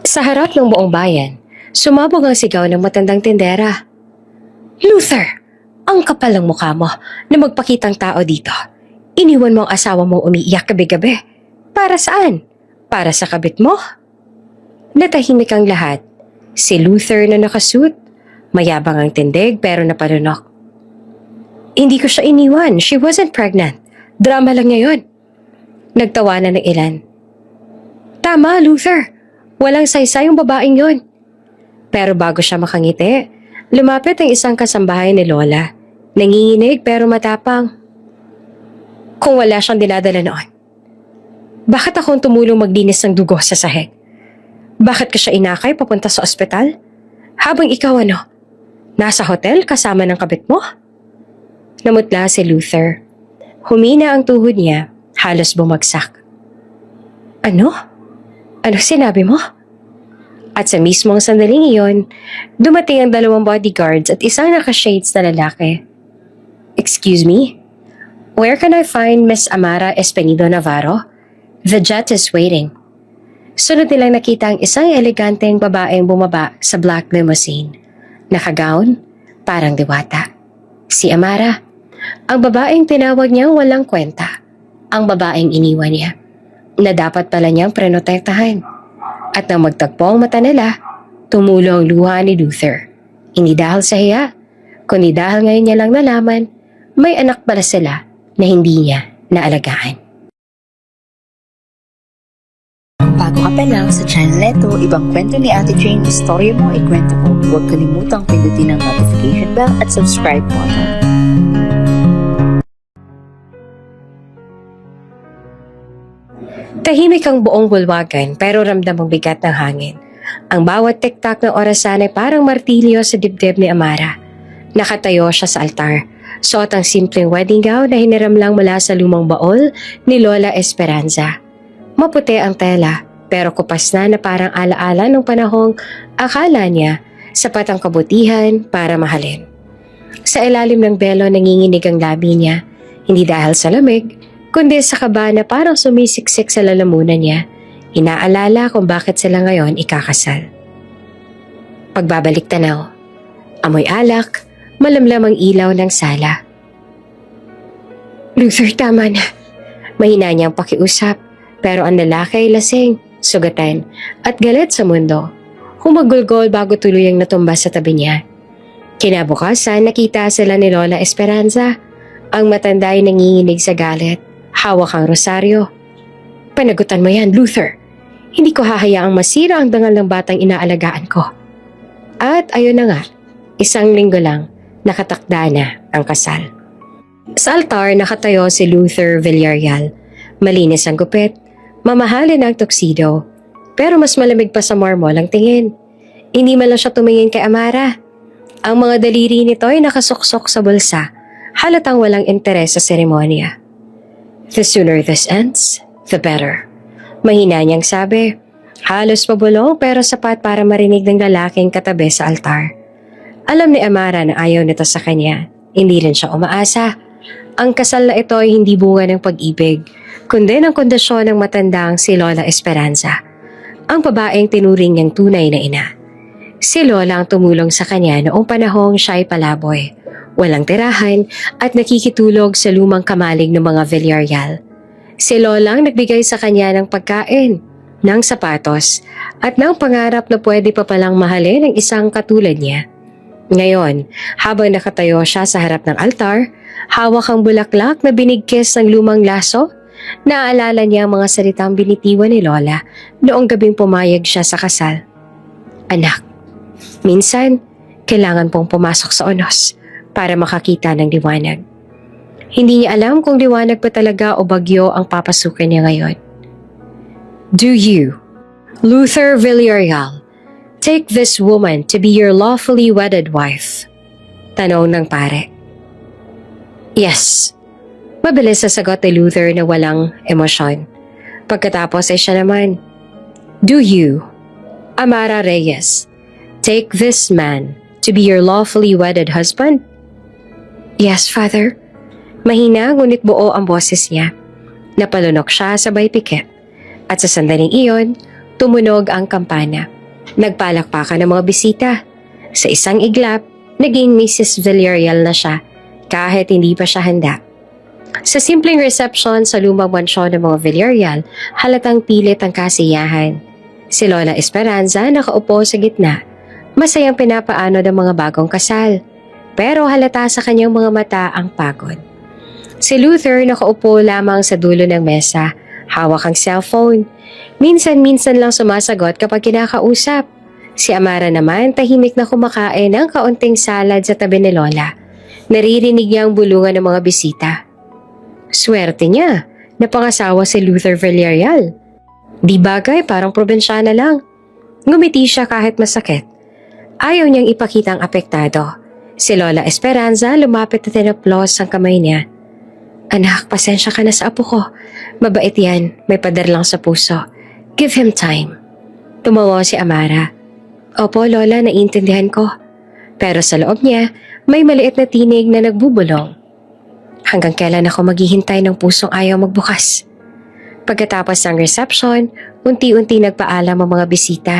Sa harap ng buong bayan, sumabog ang sigaw ng matandang tindera. Luther! Ang kapal ng mukha mo na magpakitang tao dito. Iniwan mo ang asawa mong umiiyak gabi-gabi. Para saan? Para sa kabit mo? Natahimik ang lahat. Si Luther na nakasuit. Mayabang ang tindig pero napalunok. Hindi ko siya iniwan. She wasn't pregnant. Drama lang niya yun. Nagtawanan ng ilan. Tama, Luther. Walang saysay yung babaeng yon. Pero bago siya makangiti, lumapit ang isang kasambahay ni Lola. Nanginginig pero matapang. Kung wala siyang dinadala noon, bakit akong tumulong maglinis ng dugo sa sahig? Bakit ka siya inakay papunta sa ospital? Habang ikaw nasa hotel kasama ng kabit mo? Namutla si Luther. Humina ang tuhod niya, halos bumagsak. Ano? Ano sinabi mo? At sa mismong sandaling iyon, dumating ang 2 bodyguards at isang nakashades na lalaki. Excuse me? Where can I find Miss Amara Espenido Navarro? The jet is waiting. Sunod nilang nakita ang isang eleganteng babaeng bumaba sa black limousine. Nakagown, parang diwata. Si Amara, ang babaeng tinawag niyang walang kwenta. Ang babaeng iniwan niya, na dapat pala niyang prenotektahan. At nang magtagpo ang mata nila, tumulo ang luha ni Luther. Hindi dahil sa hiya, kundi dahil ngayon niya lang nalaman, may anak pala sila na hindi niya naalagaan. Bago ka pa lang sa channel neto, ibang kwento ni Ate Jane, istorya mo, ikwento ko. Huwag kalimutang pindutin ang notification bell at subscribe button. Tahimik ang buong bulwagan pero ramdam ang bigat ng hangin. Ang bawat tiktak ng orasan ay parang martilyo sa dibdib ni Amara. Nakatayo siya sa altar. Suot ang simpleng wedding gown na hiniram lang mula sa lumang baol ni Lola Esperanza. Maputi ang tela pero kupas na parang alaala ng panahong akala niya sapat ang kabutihan para mahalin. Sa ilalim ng belo nanginginig ang labi niya, hindi dahil sa lamig, kundi sa kaba na parang sumisiksik sa lalamunan niya. Inaalala kung bakit sila ngayon ikakasal. Pagbabalik tanaw, amoy alak, malamlam ang ilaw ng sala. Luther, tama na. Mahina niyang pakiusap, pero ang lalaki ay lasing, sugatan, at galit sa mundo. Humagulgol bago tuluyang natumba sa tabi niya. Kinabukasan, nakita sila ni Lola Esperanza. Ang matanda ay nanginginig sa galit. Hawak ang rosaryo. Panagutan mo yan, Luther. Hindi ko hahayaang masira ang dangal ng batang inaalagaan ko. At ayun na nga, 1 linggo lang, nakatakda na ang kasal. Sa altar, nakatayo si Luther Villarreal. Malinis ang gupit, mamahalin ang tuxedo, pero mas malamig pa sa marmol ang tingin. Hindi man lang siya tumingin kay Amara. Ang mga daliri nito ay nakasuksok sa bulsa, halatang walang interes sa seremonya. The sooner this ends, the better. Mahina niyang sabi, halos pabulong pero sapat para marinig ng lalaking katabi sa altar. Alam ni Amara na ayaw nito sa kanya, hindi rin siya umaasa. Ang kasal na ito ay hindi bunga ng pag-ibig, kundi ng kondisyon ng matandang si Lola Esperanza, ang babaeng tinuring niyang tunay na ina. Si Lola ang tumulong sa kanya noong panahong siya ay palaboy, walang tirahan at nakikitulog sa lumang kamalig ng mga Villarreal. Si Lola ang nagbigay sa kanya ng pagkain, ng sapatos at ng pangarap na pwede pa palang mahalin ng isang katulad niya. Ngayon, habang nakatayo siya sa harap ng altar, hawak ang bulaklak na binigkis ng lumang laso, naaalala niya ang mga salitang binitiwan ni Lola noong gabing pumayag siya sa kasal. Anak, minsan, kailangan pong pumasok sa unos para makakita ng liwanag. Hindi niya alam kung liwanag pa talaga o bagyo ang papasukin niya ngayon. Do you, Luther Villarreal, take this woman to be your lawfully wedded wife? Tanong ng pare. Yes. Mabilis sa sagot ni Luther na walang emosyon. Pagkatapos ay siya naman. Do you, Amara Reyes, take this man to be your lawfully wedded husband? Yes, Father. Mahina ngunit buo ang boses niya. Napalunok siya sabay pikit. At sa sandaling iyon, Tumunog ang kampana. Nagpalakpakan ng mga bisita. Sa isang iglap, naging Mrs. Villarreal na siya kahit hindi pa siya handa. Sa simpleng reception sa lumang mansyon ng mga Villarreal, halatang pilit ang kasiyahan. Si Lola Esperanza nakaupo sa gitna, masayang pinapaano ng mga bagong kasal. Pero halata sa kanyang mga mata ang pagod. Si Luther nakaupo lamang sa dulo ng mesa, hawak ang cellphone. Minsan-minsan lang sumasagot kapag kinakausap. Si Amara naman tahimik na kumakain ng kaunting salad sa tabi ni Lola. Naririnig niya ang bulungan ng mga bisita. Swerte niya, napangasawa si Luther Villarreal. Di bagay, parang probinsyana lang. Ngumiti siya kahit masakit. Ayaw niyang ipakita ang apektado. Si Lola Esperanza lumapit at tinaplos ang kamay niya. Anak, pasensya ka na sa apo ko. Mabait yan, may pader lang sa puso. Give him time. Tumawa si Amara. Opo, Lola, naiintindihan ko. Pero sa loob niya, may maliit na tinig na nagbubulong. Hanggang kailan ako maghihintay ng pusong ayaw magbukas? Pagkatapos ng reception, unti-unti nagpaalam ang mga bisita.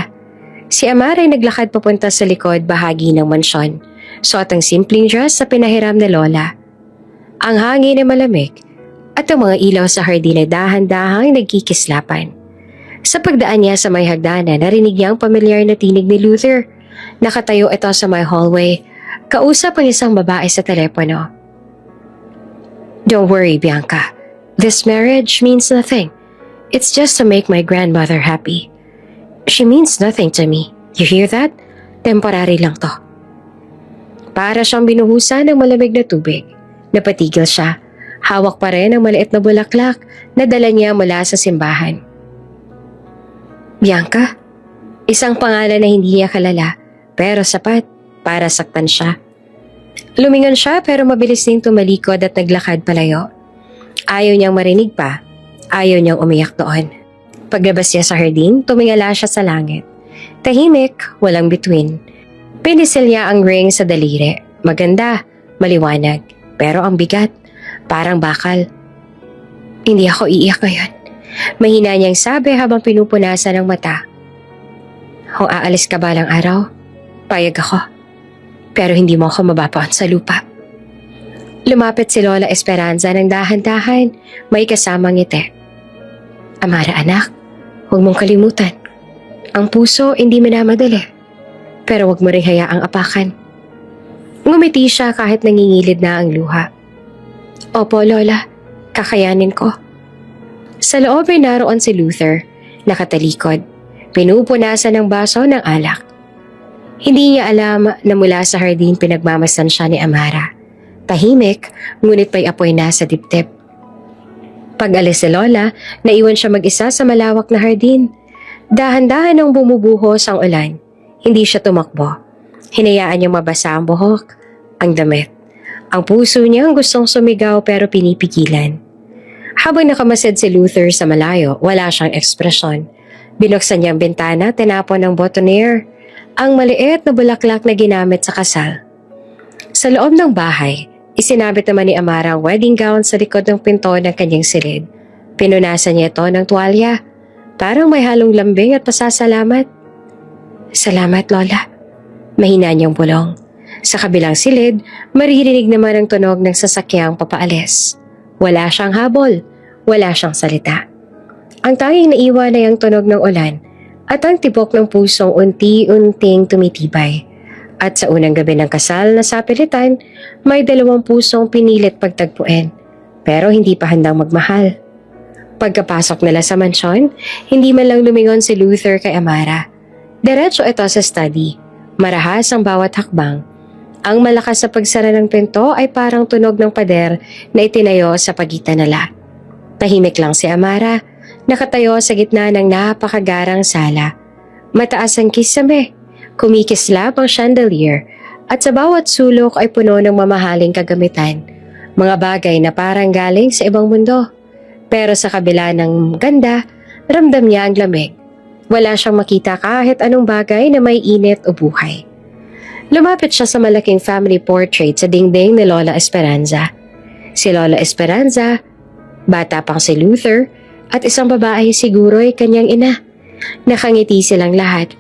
Si Amara ay naglakad papunta sa likod bahagi ng mansyon. Suot ang simpleng dress sa pinahiram ni Lola. Ang hangin ay malamig at ang mga ilaw sa hardin ay dahan-dahang nagkikislapan. Sa pagdaan niya sa may hagdanan, narinig niya ang pamilyar na tinig ni Luther. Nakatayo ito sa may hallway. Kausap ang isang babae sa telepono. Don't worry, Bianca. This marriage means nothing. It's just to make my grandmother happy. She means nothing to me. You hear that? Temporary lang to. Para siyang binuhusan ng malamig na tubig. Napatigil siya. Hawak pa rin ang maliit na bulaklak na dala niya mula sa simbahan. Bianca? Isang pangalan na hindi niya kalala, pero sapat para saktan siya. Lumingon siya pero mabilis ding tumalikod at naglakad palayo. Ayaw niyang marinig pa. Ayaw niyang umiyak doon. Paglabas niya sa hardin, tumingala siya sa langit. Tahimik, walang bituin. Pinisil niya ang ring sa daliri. Maganda, maliwanag, pero ang bigat, parang bakal. Hindi ako iiyak ngayon. Mahina niyang sabi habang pinupunasan ang mata. Kung aalis ka balang araw, payag ako. Pero hindi mo ako mababaon sa lupa. Lumapit si Lola Esperanza ng dahan-dahan, may kasamang ngiti. Amara anak, huwag mong kalimutan. Ang puso hindi minamadali, pero huwag mo rin hayaang apakan. Ngumiti siya kahit nangingilid na ang luha. Opo Lola, kakayanin ko. Sa loob ay naroon si Luther, nakatalikod, pinupunasan ng baso ng alak. Hindi niya alam na mula sa hardin pinagmamasan siya ni Amara. Tahimik, ngunit may apoy na sa dibdib. Pag-alis si Lola, naiwan siya mag-isa sa malawak na hardin. Dahan-dahan ang bumubuhos ang ulan. Hindi siya tumakbo. Hinayaan niyang mabasa ang buhok, ang damit. Ang puso niyang gustong sumigaw pero pinipigilan. Habang nakamasid si Luther sa malayo, wala siyang ekspresyon. Binuksan niya ang bintana, tinapon ng boutonniere, ang maliit na bulaklak na ginamit sa kasal. Sa loob ng bahay, isinabit naman ni Amara ang wedding gown sa likod ng pinto ng kanyang silid. Pinunasan niya ito ng tuwalya, parang may halong lambing at pasasalamat. Salamat, Lola. Mahina niyang bulong. Sa kabilang silid, maririnig naman ang tunog ng sasakyang papaalis. Wala siyang habol, wala siyang salita. Ang tanging naiwan ay ang tunog ng ulan at ang tibok ng pusong unti-unting tumitibay. At sa unang gabi ng kasal na sapilitan, may 2 pusong pinilit pagtagpuin, pero hindi pa handang magmahal. Pagkapasok nila sa mansyon, hindi man lang lumingon si Luther kay Amara. Diretso ito sa study, marahas ang bawat hakbang. Ang malakas sa pagsara ng pinto ay parang tunog ng pader na itinayo sa pagitan nila. Tahimik lang si Amara, nakatayo sa gitna ng napakagarang sala. Mataas ang kisame, kumikislap ang chandelier at sa bawat sulok ay puno ng mamahaling kagamitan. Mga bagay na parang galing sa ibang mundo. Pero sa kabila ng ganda, ramdam niya ang lamig. Wala siyang makita kahit anong bagay na may init o buhay. Lumapit siya sa malaking family portrait sa dingding ni Lola Esperanza. Si Lola Esperanza, bata pang si Luther, at isang babae siguro ay kanyang ina. Nakangiti silang lahat.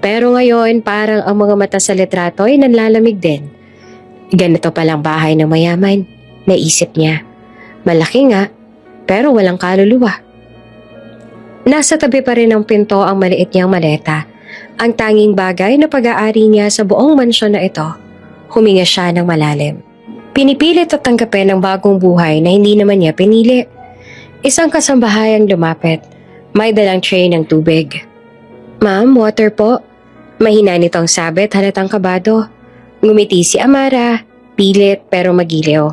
Pero ngayon parang ang mga mata sa litrato ay nanlalamig din. Ganito palang bahay ng mayaman, naisip niya. Malaki nga, pero walang kaluluwa. Nasa tabi pa rin ng pinto ang maliit niyang maleta. Ang tanging bagay na pag-aari niya sa buong mansyon na ito. Huminga siya ng malalim. Pinipilit at tanggapin ang bagong buhay na hindi naman niya pinili. Isang kasambahay ang lumapit. May dalang tray ng tubig. "Ma'am, water po." Mahina nitong sabit, halatang kabado. Ngumiti si Amara, pilit pero magiliw.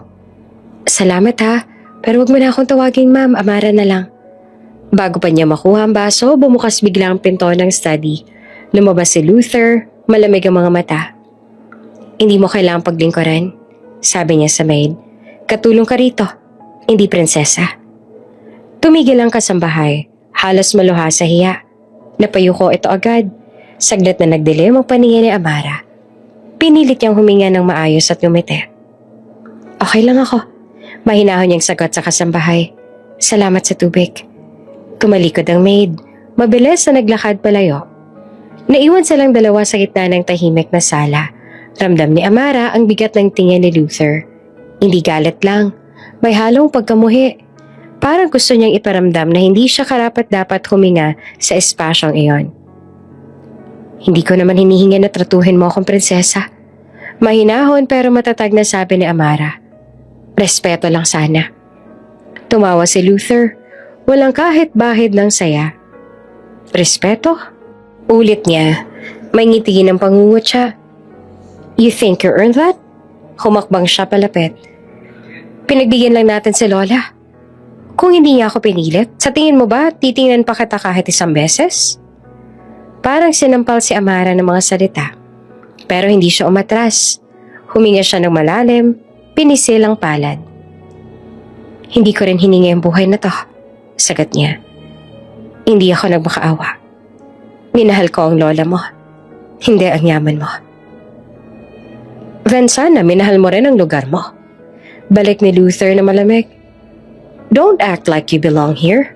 "Salamat ha, pero wag mo na akong tawagin ma'am, Amara na lang." Bago pa niya makuha ang baso, bumukas bigla ang pinto ng study. Lumabas si Luther, malamig ang mga mata. "Hindi mo kailangang paglingkuran," sabi niya sa maid. "Katulong ka rito, hindi prinsesa." Tumigil ang kasambahay, halos maluha sa hiya. Napayuko ito agad. Saglit na nagdilim ang paningin ni Amara. Pinilit niyang huminga ng maayos at ngumiti. "Okay lang ako." Mahinahon niyang sagot sa kasambahay. "Salamat sa tubig." Tumalikod ang maid. Mabilis na naglakad palayo. Naiwan silang dalawa sa gitna ng tahimik na sala. Ramdam ni Amara ang bigat ng tingin ni Luther. Hindi galit lang. May halong pagkamuhi. Parang gusto niyang iparamdam na hindi siya karapat-dapat huminga sa espasyong iyon. "Hindi ko naman hinihingi na tratuhin mo akong prinsesa." Mahinahon pero matatag na sabi ni Amara. "Respeto lang sana." Tumawa si Luther. Walang kahit bahid ng saya. "Respeto?" Ulit niya. May ngiti ng pangungot siya. "You think you earned that?" Humakbang siya palapit. "Pinagbigyan lang natin si Lola. Kung hindi niya ako pinilit, sa tingin mo ba titingnan pa kita kahit isang beses?" Parang sinampal si Amara ng mga salita. Pero hindi siya umatras. Huminga siya ng malalim, pinisil ang palad. "Hindi ko rin hiningi ang buhay na to," sagot niya. "Hindi ako nagmakaawa. Minahal ko ang lola mo, hindi ang yaman mo." "Then sana minahal mo rin ang lugar mo." Balik ni Luther na malamig. "Don't act like you belong here."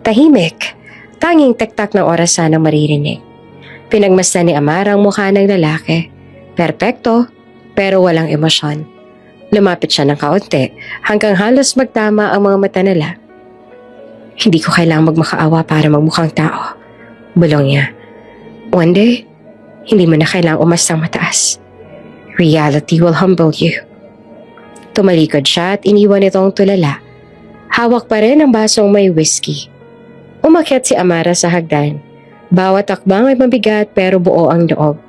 Tahimik. Tanging tektak ng oras sanang maririnig. Pinagmasdan ni Amara ang mukha ng lalaki. Perpekto, pero walang emosyon. Lumapit siya ng kaunti hanggang halos magtama ang mga mata nila. "Hindi ko kailangang magmakaawa para magmukhang tao," bulong niya. "One day, hindi mo na kailangang umastang mataas. Reality will humble you." Tumalikod siya at iniwan itong tulala. Hawak pa rin ang basong may whiskey. Umakyat si Amara sa hagdan. Bawat akbang ay mabigat pero buo ang loob.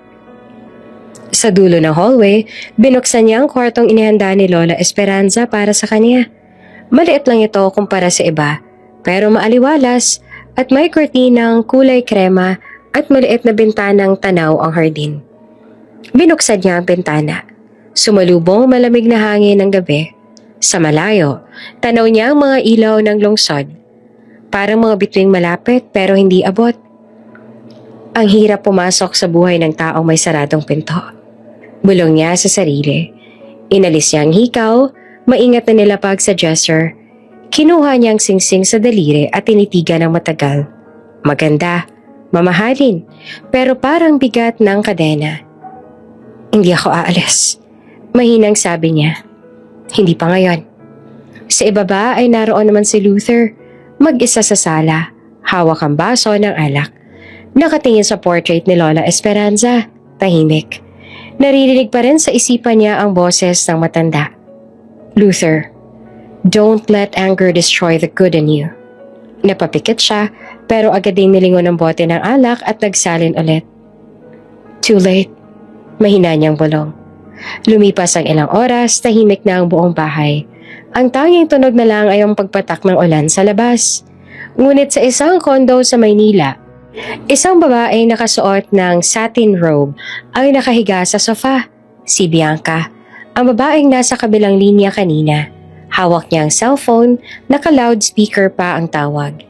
Sa dulo ng hallway, binuksan niya ang kwartong inihanda ni Lola Esperanza para sa kanya. Maliit lang ito kumpara sa iba, pero maaliwalas at may kortinang kulay krema at maliit na bintanang tanaw ang hardin. Binuksan niya ang bintana. Sumalubong malamig na hangin ng gabi. Sa malayo, tanaw niya ang mga ilaw ng lungsod. Parang mga bituing malapit pero hindi abot. Ang hirap pumasok sa buhay ng taong may saradong pinto. Bulong niya sa sarili. Inalis niya ang hikaw, maingat na nilapag sa dresser. Kinuha niya ang singsing sa daliri at tinitigan ng matagal. Maganda, mamahalin, pero parang bigat ng kadena. "Hindi ako aalis," mahinang sabi niya. "Hindi pa ngayon." Sa ibaba ay naroon naman si Luther. Mag-isa sa sala, hawak ang baso ng alak. Nakatingin sa portrait ni Lola Esperanza, tahimik. Naririnig pa rin sa isipan niya ang boses ng matanda. "Luther, don't let anger destroy the good in you." Napapikit siya, pero agad ding nilingon ang bote ng alak at nagsalin ulit. "Too late," mahina niyang bulong. Lumipas ang ilang oras, tahimik na ang buong bahay. Ang tanging tunog na lang ay ang pagpatak ng ulan sa labas. Ngunit sa isang kondo sa Maynila, isang babae nakasuot ng satin robe ay nakahiga sa sofa. Si Bianca, ang babaeng nasa kabilang linya kanina. Hawak niya ang cellphone, naka-loudspeaker pa ang tawag.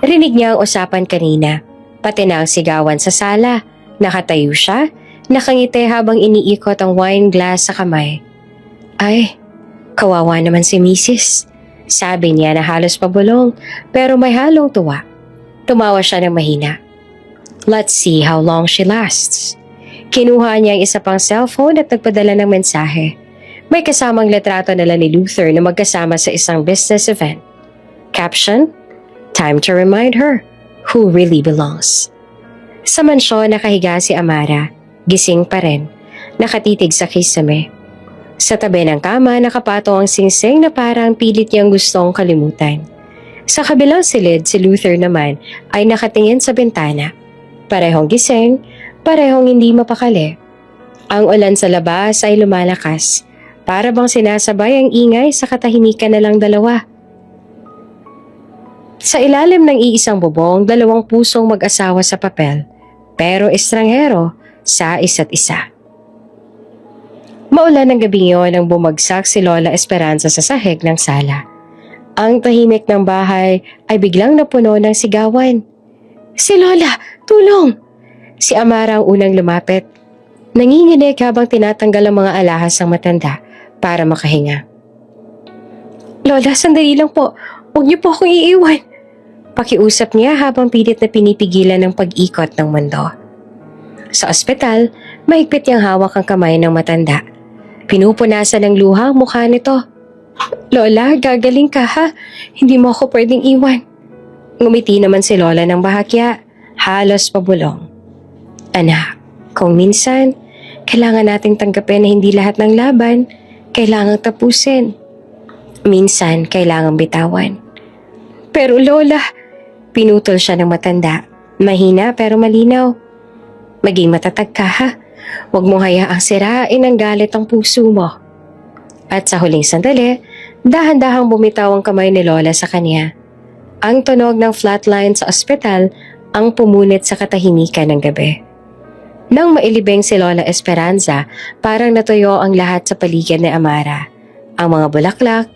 Rinig niya ang usapan kanina, pati na ang sigawan sa sala. Nakatayo siya, nakangiti habang iniikot ang wine glass sa kamay. "Ay, kawawa naman si Mrs." Sabi niya na halos pabulong pero may halong tuwa. Tumawa siya ng mahina. Let's see how long she lasts. Kinuha niya ang isa pang cellphone at nagpadala ng mensahe. May kasamang litrato nila ni Luther na magkasama sa isang business event. Caption, time to remind her who really belongs. Sa mansyon nakahiga si Amara, gising pa rin, nakatitig sa kisame. Sa tabi ng kama nakapatong ang singsing na parang pilit niyang gustong kalimutan. Sa kabilang silid si Luther naman ay nakatingin sa bintana. Parehong gising, parehong hindi mapakali. Ang ulan sa labas ay lumalakas, para bang sinasabay ang ingay sa katahimikan na lang dalawa. Sa ilalim ng iisang bubong, dalawang pusong mag-asawa sa papel, pero estranghero sa isa't isa. Maulan ng gabi yun nang bumagsak si Lola Esperanza sa sahig ng sala. Ang tahimik ng bahay ay biglang napuno ng sigawan. Si Lola! Tulong! Si Amara ang unang lumapit. Nanginginig habang tinatanggal ang mga alahas ng matanda para makahinga. Lola, sandali lang po. Huwag niyo po akong iiwan. Pakiusap niya habang pilit na pinipigilan ng pag-ikot ng mundo. Sa ospital, mahigpit niyang hawak ang kamay ng matanda. Pinupunasan ng luha ang mukha nito. Lola, gagaling ka ha? Hindi mo ako pwedeng iwan. Ngumiti naman si Lola ng bahagya, halos pabulong. Anak, kung minsan, kailangan nating tanggapin na hindi lahat ng laban kailangang tapusin. Minsan, kailangang bitawan. Pero Lola, pinutol siya ng matanda. Mahina pero malinaw. Maging matatag ka ha. Huwag mong hayaang sirain ang galit ang puso mo. At sa huling sandali, dahan-dahang bumitaw ang kamay ni Lola sa kanya. Ang tunog ng flatline sa ospital ang pumunit sa katahimikan ng gabi. Nang mailibing si Lola Esperanza, parang natuyo ang lahat sa paligid ni Amara. Ang mga bulaklak,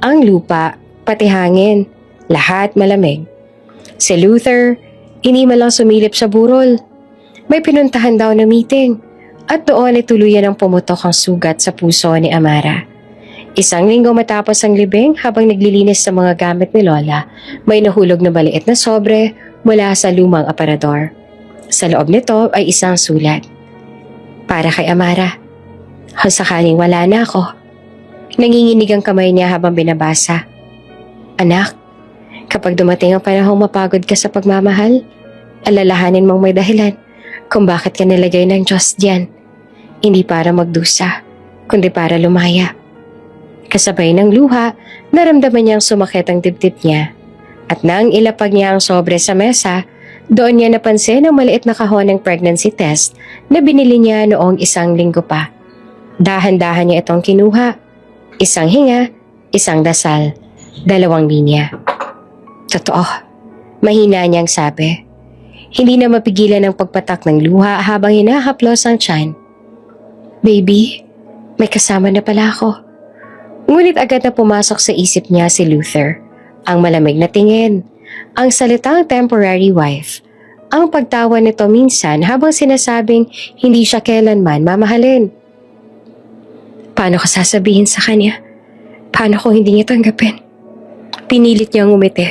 ang lupa, pati hangin, lahat malamig. Si Luther, inima lang sumilip sa burol. May pinuntahan daw na meeting at doon ay tuluyan ang pumutok ang sugat sa puso ni Amara. Isang linggo matapos ang libing habang naglilinis sa mga gamit ni Lola, may nahulog na maliit na sobre mula sa lumang aparador. Sa loob nito ay isang sulat. Para kay Amara. Kung sakaling wala na ako. Nanginginig ang kamay niya habang binabasa. Anak, kapag dumating ang panahong mapagod ka sa pagmamahal, alalahanin mong may dahilan kung bakit ka nilagay ng Diyos diyan. Hindi para magdusa, kundi para lumaya. Kasabay ng luha, naramdaman niyang sumakit ang dibdib niya. At nang ilapag niya ang sobre sa mesa, doon niya napansin ang maliit na kahon ng pregnancy test na binili niya noong isang linggo pa. Dahan-dahan niya itong kinuha. Isang hinga, isang dasal, 2 linya. Totoo, mahina niyang sabi. Hindi na mapigilan ang pagpatak ng luha habang hinahaplos ang tiyan. Baby, may kasama na pala ako. Ngunit agad na pumasok sa isip niya si Luther. Ang malamig na tingin, ang salitang temporary wife, ang pagtawa nito minsan habang sinasabing hindi siya kailanman mamahalin. Paano ko sasabihin sa kanya? Paano kung hindi niya tanggapin? Pinilit niyang umiti,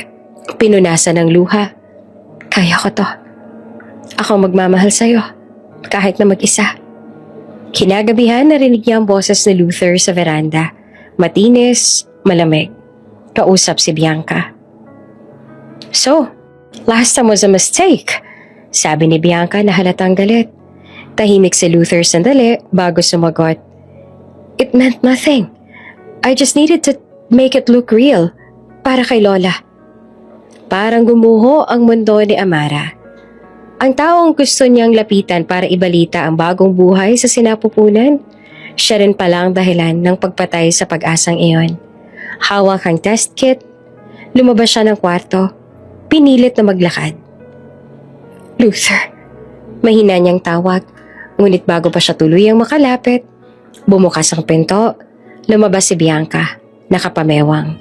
pinunasan ng luha. Kaya ko to. Ako magmamahal sa'yo, kahit na mag-isa. Kinagabihan narinig niya ang boses ni Luther sa veranda. Matinis, malamig. Kausap si Bianca. So, last time was a mistake, sabi ni Bianca na halatang galit. Tahimik si Luther sandali bago sumagot. It meant nothing. I just needed to make it look real. Para kay Lola. Parang gumuho ang mundo ni Amara. Ang taong gusto niyang lapitan para ibalita ang bagong buhay sa sinapupunan, siya rin pala ang dahilan ng pagpatay sa pag-asang iyon. Hawak ang test kit, lumabas siya ng kwarto, pinilit na maglakad. Luther, mahina niyang tawag, ngunit bago pa siya tuluyang makalapit, bumukas ang pinto, lumabas si Bianca, nakapamewang.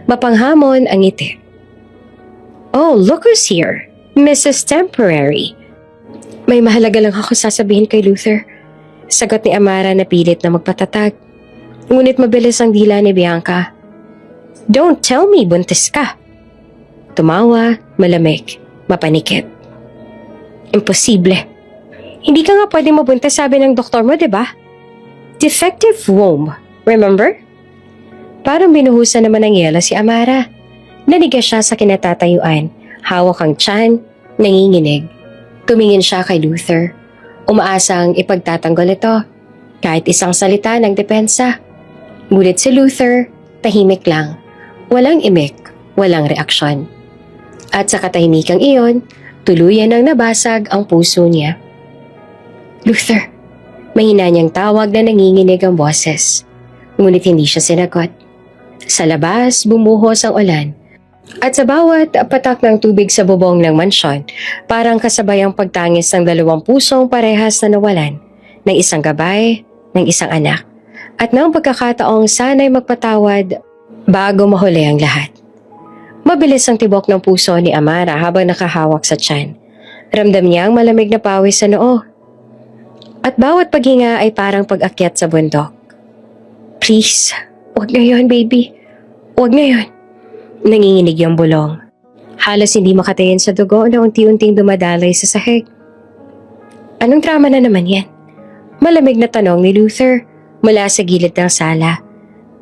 Mapanghamon ang ngiti. Oh, look who's here, Mrs. Temporary. May mahalaga lang ako sasabihin kay Luther. Sagot ni Amara na pilit na magpatatag. Ngunit mabilis ang dila ni Bianca. Don't tell me buntis ka. Tumawa, malamig. mapanikit. Imposible. Hindi ka nga pwede mabuntis, sabi ng doktor mo, di ba? Defective womb, remember? Parang binuhusan naman ng yelo si Amara. Nanigas siya sa kinatatayuan, hawak ang tiyan, nanginginig. Tumingin siya kay Luther. Umaasang ipagtatanggol ito, kahit isang salita ng depensa. Ngunit si Luther, tahimik lang. Walang imik, walang reaksyon. At sa katahimikang iyon, tuluyan ang nabasag ang puso niya. Luther, mahina niyang tawag na nanginginig ang boses. Ngunit hindi siya sinagot. Sa labas, bumuhos ang ulan. At sa bawat patak ng tubig sa bubong ng mansyon, parang kasabay ang pagtangis ng dalawang pusong parehas na nawalan, ng isang gabay, ng isang anak, at ng pagkakataong sana'y magpatawad bago mahuli ang lahat. Mabilis ang tibok ng puso ni Amara habang nakahawak sa tiyan. Ramdam niya ang malamig na pawis sa noo. At bawat paghinga ay parang pag-akyat sa bundok. Please, huwag ngayon, baby. Huwag ngayon. Nanginginig yung bulong. Halos hindi makatingin sa dugo na unti-unting dumadalay sa sahig. Anong drama na naman yan? Malamig na tanong ni Luther mula sa gilid ng sala.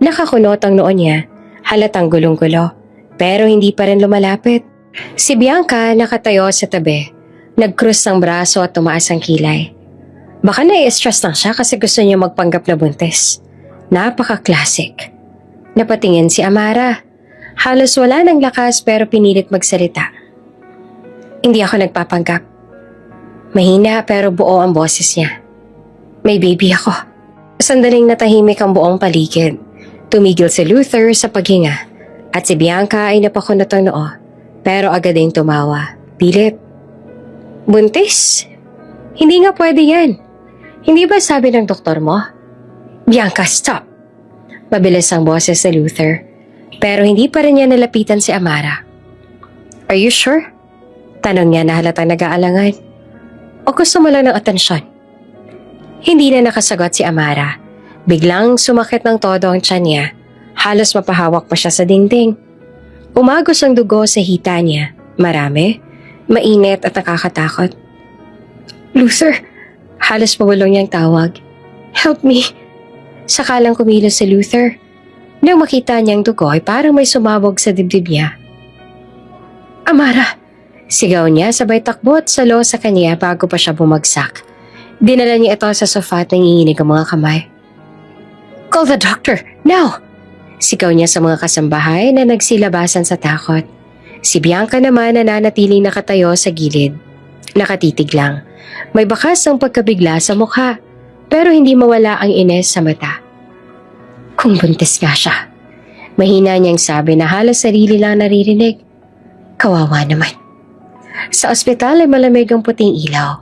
Nakakunot ang noo niya, halatang gulong-gulo, pero hindi pa rin lumalapit. Si Bianca nakatayo sa tabi, nag-cross ng braso at tumaas ang kilay. Baka nai-stress lang siya kasi gusto niya magpanggap na buntis. Napaka-classic. Napatingin si Amara. Halos wala ng lakas pero pinilit magsalita. Hindi ako nagpapanggap. Mahina pero buo ang boses niya. May baby ako. Sandaling natahimik ang buong paligid. Tumigil si Luther sa paghinga at si Bianca ay napakunot ang noo pero agad ding tumawa. Pilit. Buntis? Hindi nga pwede yan. Hindi ba sabi ng doktor mo? Bianca, stop! Mabilis ang boses ni Luther. Pero hindi pa rin niya nalapitan si Amara. Are you sure? Tanong niya na halatang nag-aalangan. O gusto mo lang ng atensyon? Hindi na nakasagot si Amara. Biglang sumakit ng todo ang tiyan niya. Halos mapahawak pa siya sa dingding. Umagos ang dugo sa hita niya. Marami, mainit at nakakatakot. Luther, halos mawalong niyang tawag. Help me. Sakalang kumilos si Luther. Nang makita niyang dugo ay parang may sumabog sa dibdib niya. Amara! Sigaw niya sabay takbo at salo sa kanya bago pa siya bumagsak. Dinala niya ito sa sofa at nanginginig ang mga kamay. Call the doctor! Now! Sigaw niya sa mga kasambahay na nagsilabasan sa takot. Si Bianca naman nananatiling nakatayo sa gilid. Nakatitig lang. May bakas ng pagkabigla sa mukha pero hindi mawala ang ines sa mata. Kung buntis nga siya. Mahina niyang sabi na halos sarili lang naririnig. Kawawa naman. Sa ospital ay malamig ang puting ilaw.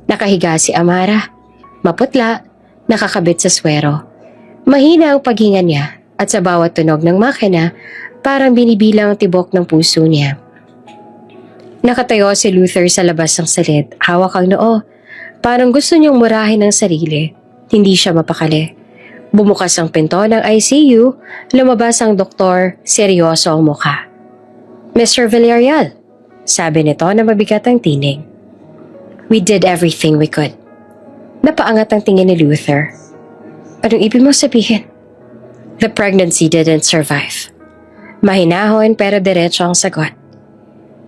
Nakahiga si Amara. Maputla, nakakabit sa swero. Mahina ang paghinga niya at sa bawat tunog ng makina, parang binibilang ang tibok ng puso niya. Nakatayo si Luther sa labas ng silid, hawak ang noo. Parang gusto niyang murahin ang sarili. Hindi siya mapakali. Bumukas ang pinto ng ICU, lumabas ang doktor, seryoso ang mukha. Mr. Villarreal, sabi nito na mabigat ang tinig. We did everything we could. Napaangat ang tingin ni Luther. Anong ibig mo sabihin? The pregnancy didn't survive. Mahinahon pero diretso ang sagot.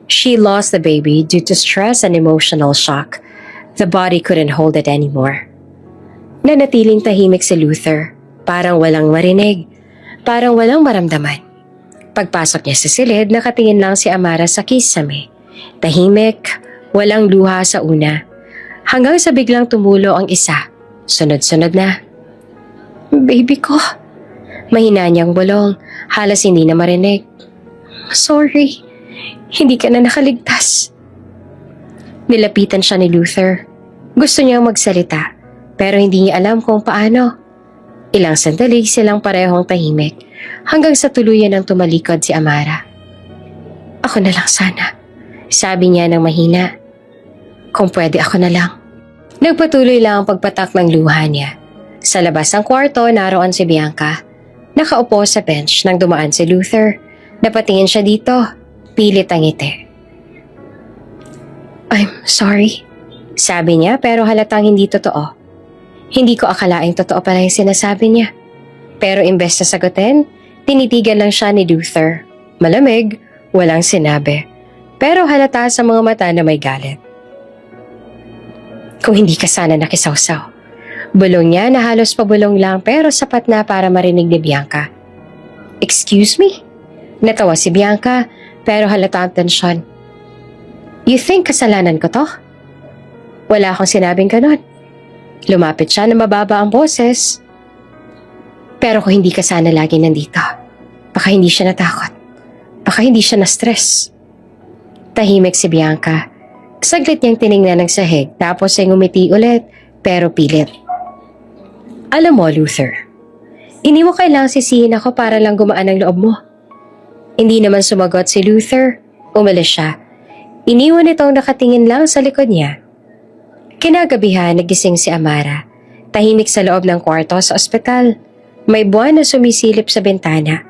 She lost the baby due to stress and emotional shock. The body couldn't hold it anymore. Nanatiling tahimik si Luther, parang walang marinig, parang walang maramdaman. Pagpasok niya sa silid, nakatingin lang si Amara sa kisame. Tahimik, walang luha sa una. Hanggang sa biglang tumulo ang isa, sunod-sunod na. Baby ko. Mahina niyang bulong, halos hindi na marinig. Sorry, hindi ka na nakaligtas. Nilapitan siya ni Luther. Gusto niyang magsalita. Pero hindi niya alam kung paano. Ilang sandali silang parehong tahimik hanggang sa tuluyan ng tumalikod si Amara. Ako na lang sana, sabi niya ng mahina. Kung pwede ako na lang. Nagpatuloy lang ang pagpatak ng luha niya. Sa labas ng kwarto naroon si Bianca. Nakaupo sa bench nang dumaan si Luther. Napatingin siya dito, pilit ang ngiti. I'm sorry. Sabi niya pero halatang hindi totoo. Hindi ko akalaing totoo pala yung sinasabi niya. Pero imbes na sagutin, tinitigan lang siya ni Luther. Malamig, walang sinabi. Pero halata sa mga mata na may galit. Kung hindi ka sana nakisawsaw. Bulong niya na halos pabulong lang pero sapat na para marinig ni Bianca. Excuse me? Natawa si Bianca pero halata ang tensyon. You think kasalanan ko to? Wala akong sinabing ganon. Lumapit siya na mababa ang boses. Pero kung hindi ka sana lagi nandito, baka hindi siya natakot. Baka hindi siya na-stress. Tahimik si Bianca. Saglit niyang tiningnan ng sahig tapos ay ngumiti ulit pero pilit. Alam mo, Luther, hindi mo kailangang sisihin ako para lang gumaan ang loob mo. Hindi naman sumagot si Luther. Umalis siya. Iniwan itong nakatingin lang sa likod niya. Kinagabihan, nagising si Amara. Tahimik sa loob ng kwarto sa ospital. May buwan na sumisilip sa bintana.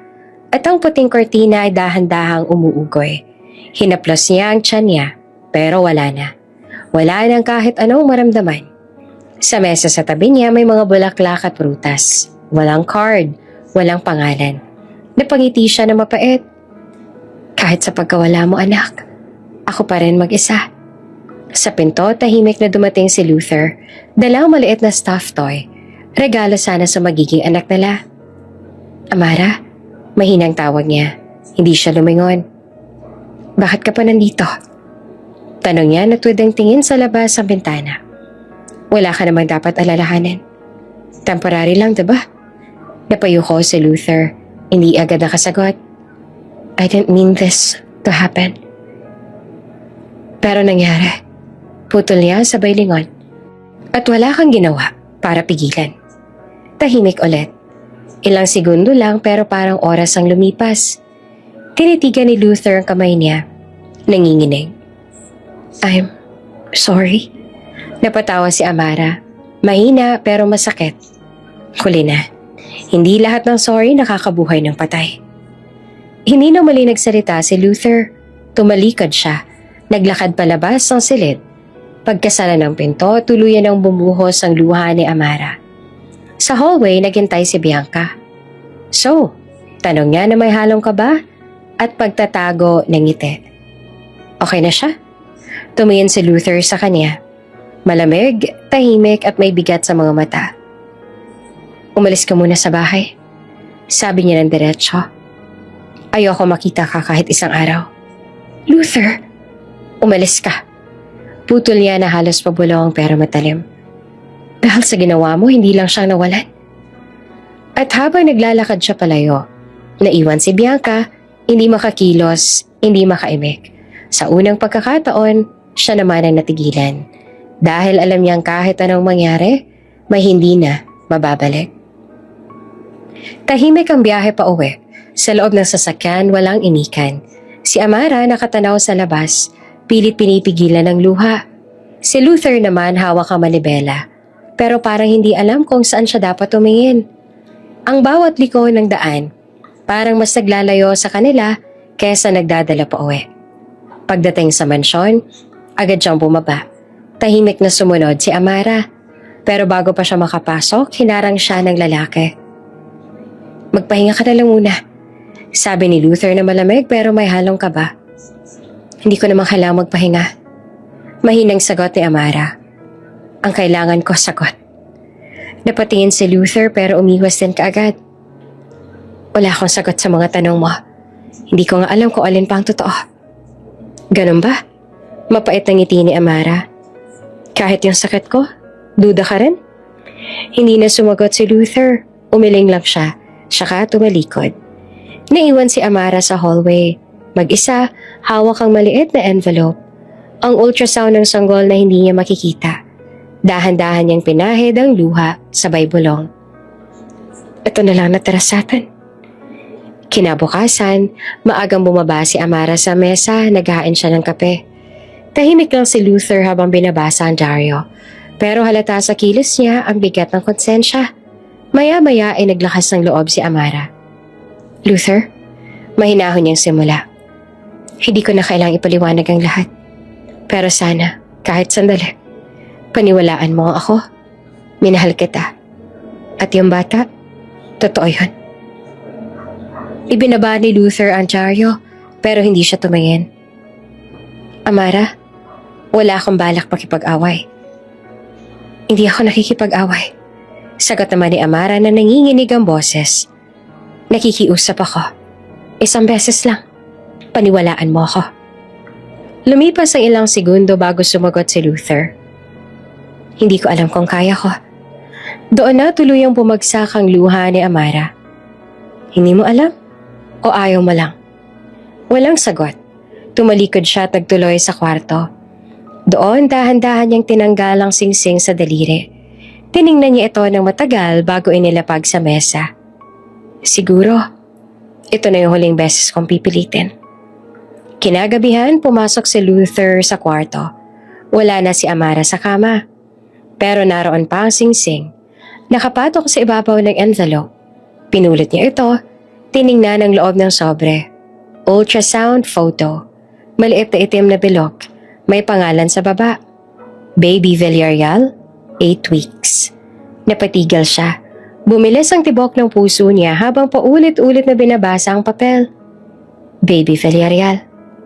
At ang puting kortina ay dahan-dahang umuugoy. Hinaplos niya ang tiyan niya, pero wala na. Wala nang kahit anong maramdaman. Sa mesa sa tabi niya may mga bulaklak at prutas. Walang card, walang pangalan. Napangiti siya na mapait. Kahit sa pagkawala mo anak, ako pa rin mag-isa. Sa pinto, tahimik na dumating si Luther. Dalang maliit na stuffed toy. Regalo sana sa magiging anak nila. Amara, mahinang tawag niya. Hindi siya lumingon. Bakit ka pa nandito? Tanong niya na tuwid tingin sa labas ng bintana. Wala ka namang dapat alalahanin. Temporary lang, diba? Napayuko si Luther. Hindi agad nakasagot. I didn't mean this to happen. Pero nangyari. Putol niya sabay lingon. At wala kang ginawa para pigilan. Tahimik ulit. Ilang segundo lang pero parang oras ang lumipas. Tinitigan ni Luther ang kamay niya. Nanginginig. I'm sorry. Napatawa si Amara. Mahina pero masakit. Huli na. Hindi lahat ng sorry nakakabuhay ng patay. Hindi na muli nagsalita si Luther. Tumalikod siya. Naglakad palabas ng silid. Pagkasala ng pinto, tuluyan ang bumuhos ang luha ni Amara. Sa hallway, naghintay si Bianca. So, tanong niya na may halong ka ba? At pagtatago ng ngiti. Okay na siya? Tumingin si Luther sa kanya. Malamig, tahimik at may bigat sa mga mata. Umalis ka muna sa bahay. Sabi niya ng diretso. Ayoko makita ka kahit isang araw. Luther, umalis ka. Putol niya na halos pabulong pero matalim. Dahil sa ginawa mo, hindi lang siyang nawalan. At habang naglalakad siya palayo, naiwan si Bianca, hindi makakilos, hindi makaimik. Sa unang pagkakataon, siya naman ang natigilan. Dahil alam niyang kahit anong mangyari, may hindi na mababalik. Tahimik ang biyahe pa uwi. Sa loob ng sasakyan, walang inikan. Si Amara nakatanaw sa labas, pilit pinipigilan ng luha. Si Luther naman hawak ang manibela, pero parang hindi alam kung saan siya dapat tumingin. Ang bawat liko ng daan, parang mas naglalayo sa kanila kesa nagdadala pa uwi. Pagdating sa mansyon, agad siyang bumaba. Tahimik na sumunod si Amara, pero bago pa siya makapasok, hinarang siya ng lalaki. Magpahinga ka na lang muna. Sabi ni Luther na malamig pero may halong kaba. Hindi ko naman kailangang magpahinga. Mahinang sagot ni Amara. Ang kailangan ko sagot. Napatingin si Luther pero umiwas din kaagad. Wala akong sagot sa mga tanong mo. Hindi ko nga alam kung alin pa ang totoo. Ganun ba? Mapait ang ngiti ni Amara. Kahit yung sakit ko, duda ka rin? Hindi na sumagot si Luther. Umiling lang siya, saka tumalikod. Naiwan si Amara sa hallway. Mag-isa, hawak ang maliit na envelope. Ang ultrasound ng sanggol na hindi niya makikita. Dahan-dahan niyang pinahid ang luha, sabay bulong. Ito na lang natira sa atin. Kinabukasan, maagang bumaba si Amara sa mesa, naghahain siya ng kape. Tahimik lang si Luther habang binabasa ang dyaryo. Pero halata sa kilos niya ang bigat ng konsensya. Maya-maya ay naglakas ng loob si Amara. Luther, mahinahon niyang simula. Hindi ko na kailangang ipaliwanag ang lahat. Pero sana, kahit sandali, paniwalaan mo ako. Minahal kita. At yung bata, totoo yun. Ibinaba ni Luther ang dyaryo, pero hindi siya tumingin. Amara, wala akong balak makipag-away. Hindi ako nakikipag-away. Sagot naman ni Amara na nanginginig ang boses. Nakikiusap ako. Isang beses lang. Paniwalaan mo ako. Lumipas ang ilang segundo bago sumagot si Luther. Hindi ko alam kung kaya ko. Doon na tuluyang bumagsak ang luha ni Amara. Hindi mo alam? O ayaw mo lang? Walang sagot. Tumalikod siya at nagtuloy sa kwarto. Doon dahan-dahan niyang tinanggal ang singsing sa daliri. Tiningnan niya ito ng matagal bago inilapag sa mesa. Siguro, ito na yung huling beses kong pipilitin. Kinagabihan, pumasok si Luther sa kwarto. Wala na si Amara sa kama. Pero naroon pa ang singsing. Nakapatok sa ibabaw ng envelope. Pinulit niya ito, tiningnan ang loob ng sobre. Ultrasound photo. Maliit na itim na bilog. May pangalan sa baba. Baby Villarreal, 8 weeks. Napatigil siya. Bumilis ang tibok ng puso niya habang paulit-ulit na binabasa ang papel. Baby Villarreal.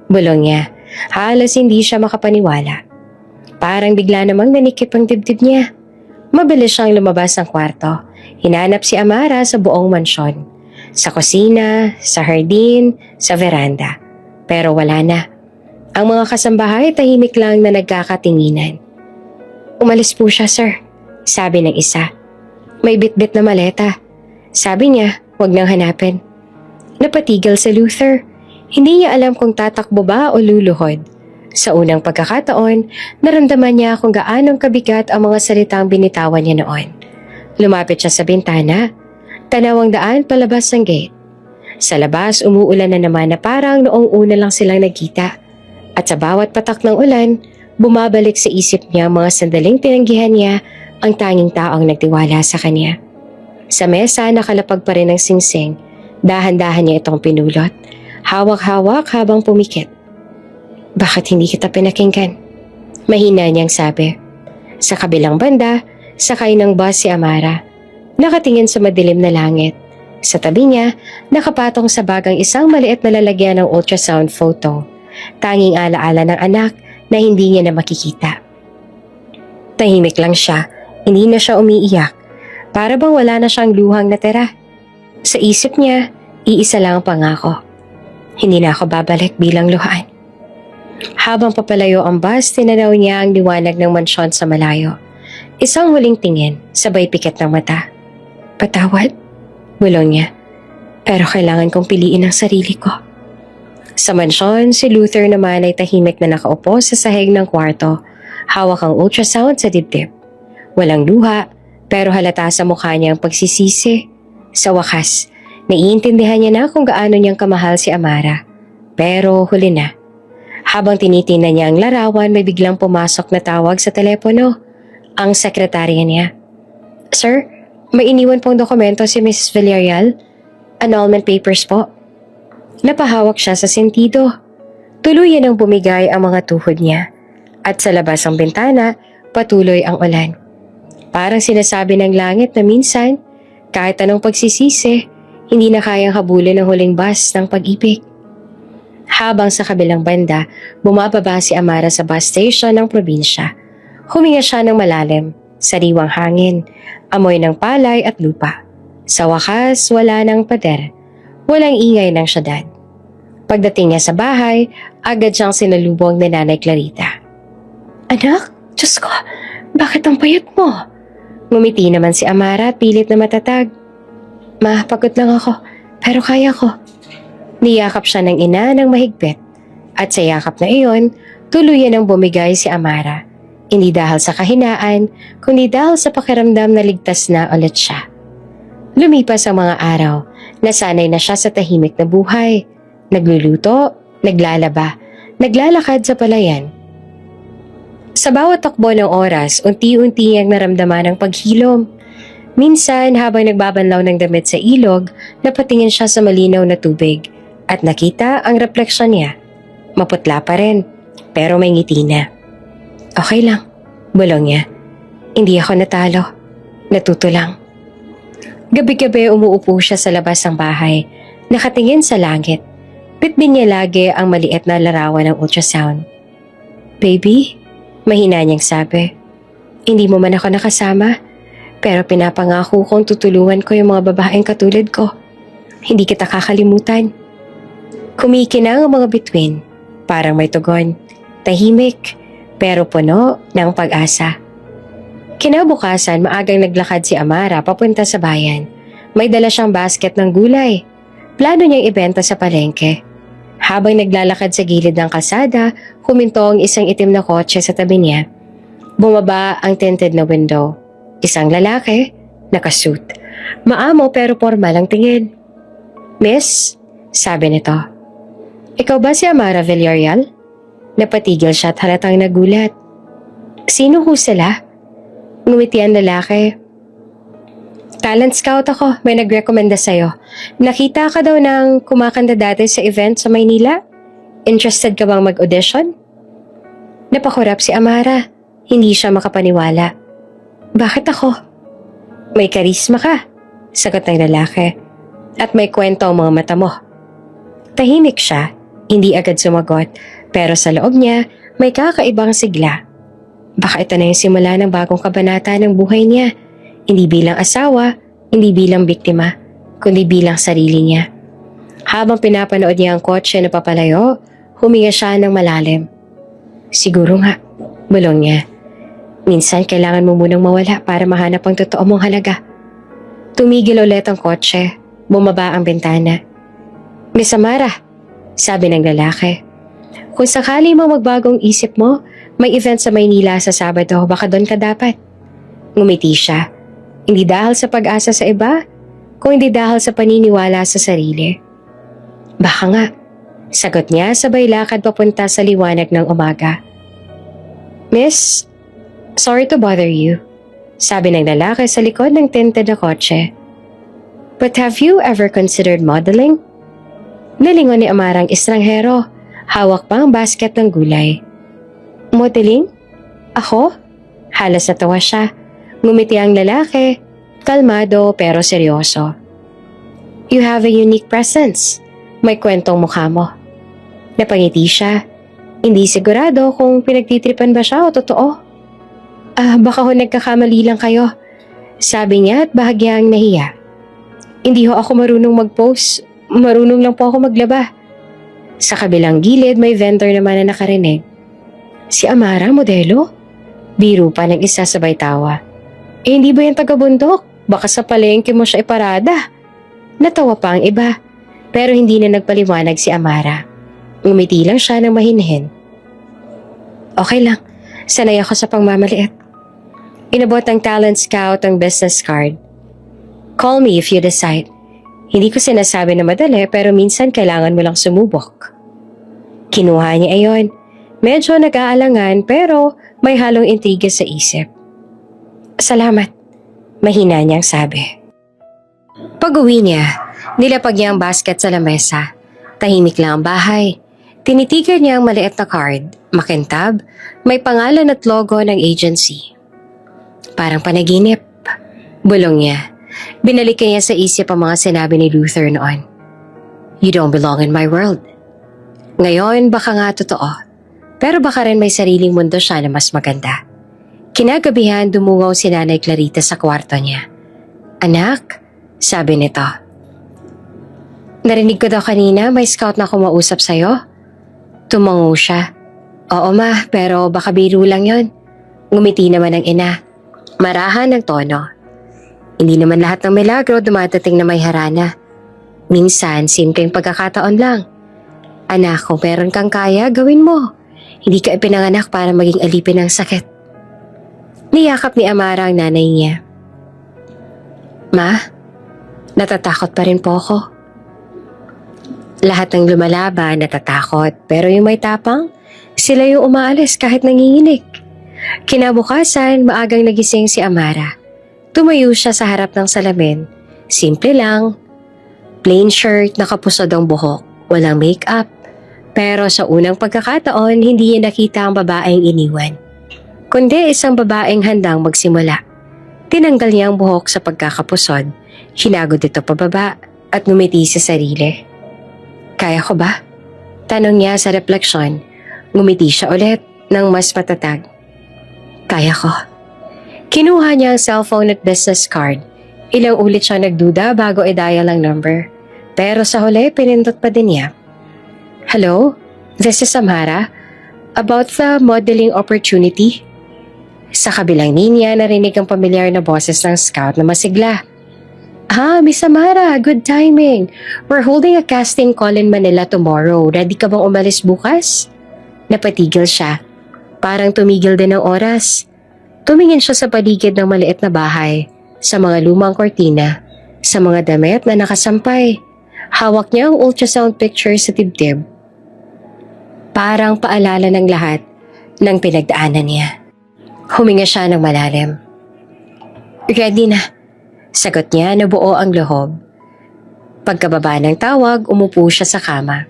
Bulong niya. Halos hindi siya makapaniwala. Parang bigla namang nanikip ang dibdib niya. Mabilis siyang lumabas ng kwarto. Hinanap si Amara sa buong mansyon. Sa kusina, sa hardin, sa veranda. Pero wala na. Ang mga kasambahay tahimik lang na nagkakatinginan. Umalis po siya, sir. Sabi ng isa. May bitbit na maleta. Sabi niya, huwag nang hanapin. Napatigil si Luther. Hindi niya alam kung tatakbo ba o luluhod. Sa unang pagkakataon, naramdaman niya kung gaanong kabigat ang mga salitang binitawan niya noon. Lumapit siya sa bintana. Tanaw ang daan palabas ng gate. Sa labas, umuulan na naman na parang noong una lang silang nagkita. At sa bawat patak ng ulan, bumabalik sa isip niya mga sandaling tinanggihan niya ang tanging taong nagtiwala sa kanya. Sa mesa, nakalapag pa rin ang singsing. Dahan-dahan niya itong pinulot. Hawak-hawak habang pumikit. Bakit hindi kita pinakinggan? Mahina niyang sabi. Sa kabilang banda, sakay ng bus si Amara. Nakatingin sa madilim na langit. Sa tabi niya, nakapatong sa bagang isang maliit na lalagyan ng ultrasound photo. Tanging alaala ng anak na hindi niya na makikita. Tahimik lang siya, hindi na siya umiiyak. Para bang wala na siyang luhang natira. Sa isip niya, iisa lang ang pangako. Hindi na ako babalik bilang luhaan. Habang papalayo ang bus, tinanaw niya ang liwanag ng mansyon sa malayo. Isang huling tingin, sabay pikit ng mata. Patawad? Bulong niya. Pero kailangan kong piliin ang sarili ko. Sa mansyon, si Luther naman ay tahimik na nakaupo sa sahig ng kwarto. Hawak ang ultrasound sa dibdib. Walang luha, pero halata sa mukha niya ang pagsisisi. Sa wakas, naiintindihan niya na kung gaano niyang kamahal si Amara. Pero huli na. Habang tinitingnan niya ang larawan, may biglang pumasok na tawag sa telepono. Ang sekretarya niya. Sir, may iniwan pong dokumento si Mrs. Villarreal. Annulment papers po. Napahawak siya sa sentido. Tuluyan ang bumigay ang mga tuhod niya. At sa labas ng bintana, patuloy ang ulan. Parang sinasabi ng langit na minsan, kahit anong pagsisisi, hindi na kayang habulin ang huling bus ng pag-ibig. Habang sa kabilang banda, bumababa si Amara sa bus station ng probinsya. Huminga siya ng malalim, sariwang hangin, amoy ng palay at lupa. Sa wakas, wala ng pader. Walang ingay ng syudad. Pagdating niya sa bahay, agad siyang sinalubong ni Nanay Clarita. Anak, Diyos ko, bakit ang payat mo? Ngumiti naman si Amara at pilit na matatag. Ma, pagod lang ako, pero kaya ko. Niyakap siya ng ina ng mahigpit. At sa yakap na iyon, tuluyan ang bumigay si Amara. Hindi dahil sa kahinaan, kundi dahil sa pakiramdam na ligtas na ulit siya. Lumipas ang mga araw, nasanay na siya sa tahimik na buhay. Nagluluto, naglalaba, naglalakad sa palayan. Sa bawat takbo ng oras, unti-unti niyang naramdaman ang paghilom. Minsan habang nagbabanlaw ng damit sa ilog, napatingin siya sa malinaw na tubig at nakita ang refleksyon niya. Maputla pa rin, pero may ngiti na. Okay lang. Bulong niya. Hindi ako natalo. Natuto lang. Gabi-gabi umuupo siya sa labas ng bahay, nakatingin sa langit. Bitbit niya lagi ang maliit na larawan ng ultrasound. Baby, mahina niyang sabi. Hindi mo man ako nakasama, pero pinapangako kong tutulungan ko yung mga babaeng katulad ko. Hindi kita kakalimutan. Kumikinang ang mga bituin, parang may tugon. Tahimik, pero puno ng pag-asa. Kinabukasan, maagang naglakad si Amara papunta sa bayan. May dala siyang basket ng gulay. Plano niyang ibenta sa palengke. Habang naglalakad sa gilid ng kalsada, huminto ang isang itim na kotse sa tabi niya. Bumaba ang tinted na window. Isang lalaki, nakasuit. Maamo pero formal ang tingin. Miss, sabi nito. Ikaw ba si Amara Villarreal? Napatigil siya at halatang nagulat. Sino ho sila? Ngumiti ang lalaki. Talent scout ako, may nagrekomenda sa'yo. Nakita ka daw ng kumakanta dati sa event sa Maynila? Interested ka bang mag-audition? Napakurap si Amara. Hindi siya makapaniwala. Bakit ako? May karisma ka, sagot ng lalaki. At may kwento ang mga mata mo. Tahimik siya, hindi agad sumagot, pero sa loob niya may kakaibang sigla. Baka ito na yung simula ng bagong kabanata ng buhay niya. Hindi bilang asawa, hindi bilang biktima, kundi bilang sarili niya. Habang pinapanood niya ang kotse na papalayo, huminga siya ng malalim. Siguro nga, bulong niya. Minsan kailangan mo munang mawala para mahanap ang totoo mong halaga. Tumigil ulit ang kotse, bumaba ang bintana. Miss Amara, sabi ng lalaki. Kung sakali mo magbagong isip mo, may event sa Maynila sa Sabado, baka doon ka dapat. Ngumiti siya. Hindi dahil sa pag-asa sa iba, kung hindi dahil sa paniniwala sa sarili. Baka nga, sagot niya sabay lakad papunta sa liwanag ng umaga. Miss, sorry to bother you, sabi ng lalaki sa likod ng tinted na kotse. But have you ever considered modeling? Nalingon ni Amarang estranghero, hawak pa ang basket ng gulay. Modeling? Ako? Halos natawa siya. Ngumiti ang lalaki, kalmado pero seryoso. You have a unique presence. May kwentong mukha mo. Napangiti siya. Hindi sigurado kung pinagtitripan ba siya o totoo. Baka ho nagkakamali lang kayo. Sabi niya at bahagyang nahiya. Hindi ho ako marunong mag-pose. Marunong lang po ako maglaba. Sa kabilang gilid may vendor naman na nakarinig. Si Amara, modelo? Biro pa ng isa sabay tawa. Hindi ba yung taga-bundok? Baka sa palengke mo siya iparada. Natawa pa ang iba, pero hindi na nagpaliwanag si Amara. Ngumiti lang siya ng mahinhin. Okay lang, sanay ako sa pangmamaliit. Inabot ng talent scout ang business card. Call me if you decide. Hindi ko sinasabi na madali pero minsan kailangan mo lang sumubok. Kinuha niya ayon. Medyo nag-aalangan pero may halong intriga sa isip. Salamat, mahina niyang sabi. Pag-uwi niya, nilapag niya ang basket sa lamesa. Tahimik lang ang bahay. Tinitigan niya ang maliit na card, makintab, may pangalan at logo ng agency. Parang panaginip. Bulong niya. Binalikan niya sa isip ang mga sinabi ni Luther noon. You don't belong in my world. Ngayon baka nga totoo. Pero baka rin may sariling mundo siya na mas maganda. Kinagabihan dumungaw si Nanay Clarita sa kwarto niya. Anak, sabi nito. Narinig ko daw kanina may scout na kumausap sa'yo. Tumango siya. Oo ma, pero baka biro lang yon. Ngumiti naman ang ina. Marahan ang tono. Hindi naman lahat ng milagro dumadating na may harana. Minsan, simpleng pagkakataon lang. Anak, kung meron kang kaya, gawin mo. Hindi ka ipinanganak para maging alipin ng sakit. Niyakap ni Amara ang nanay niya. Ma, natatakot pa rin po ako. Lahat ng lumalaban natatakot, pero yung may tapang, sila yung umaalis kahit nanginginig. Kinabukasan, maagang nagising si Amara. Tumayo siya sa harap ng salamin. Simple lang. Plain shirt, nakapusod ang buhok, walang makeup. Pero sa unang pagkakataon, hindi niya nakita ang babaeng iniwan. kundi isang babaeng handang magsimula. Tinanggal niya ang buhok sa pagkakapusod, hinagod ito pababa at ngumiti sa sarili. Kaya ko ba? Tanong niya sa refleksyon. Ngumiti siya ulit ng mas matatag. Kaya ko. Kinuha niya ang cellphone at business card. Ilang ulit siya nagduda bago i-dial ang number. Pero sa huli, pinindot pa din niya. Hello? This is Amara. About the modeling opportunity. Sa kabilang linya, narinig ang pamilyar na boses ng scout na masigla. Miss Amara, good timing. We're holding a casting call in Manila tomorrow. Ready ka bang umalis bukas? Napatigil siya. Parang tumigil din ang oras. Tumingin siya sa paligid ng maliit na bahay, sa mga lumang kortina, sa mga damit na nakasampay. Hawak niya ang ultrasound picture sa dibdib. Parang paalala ng lahat ng pinagdaanan niya. Huminga siya ng malalim. Ready na. Sagot niya na buo ang loob. Pagkababa ng tawag, umupo siya sa kama.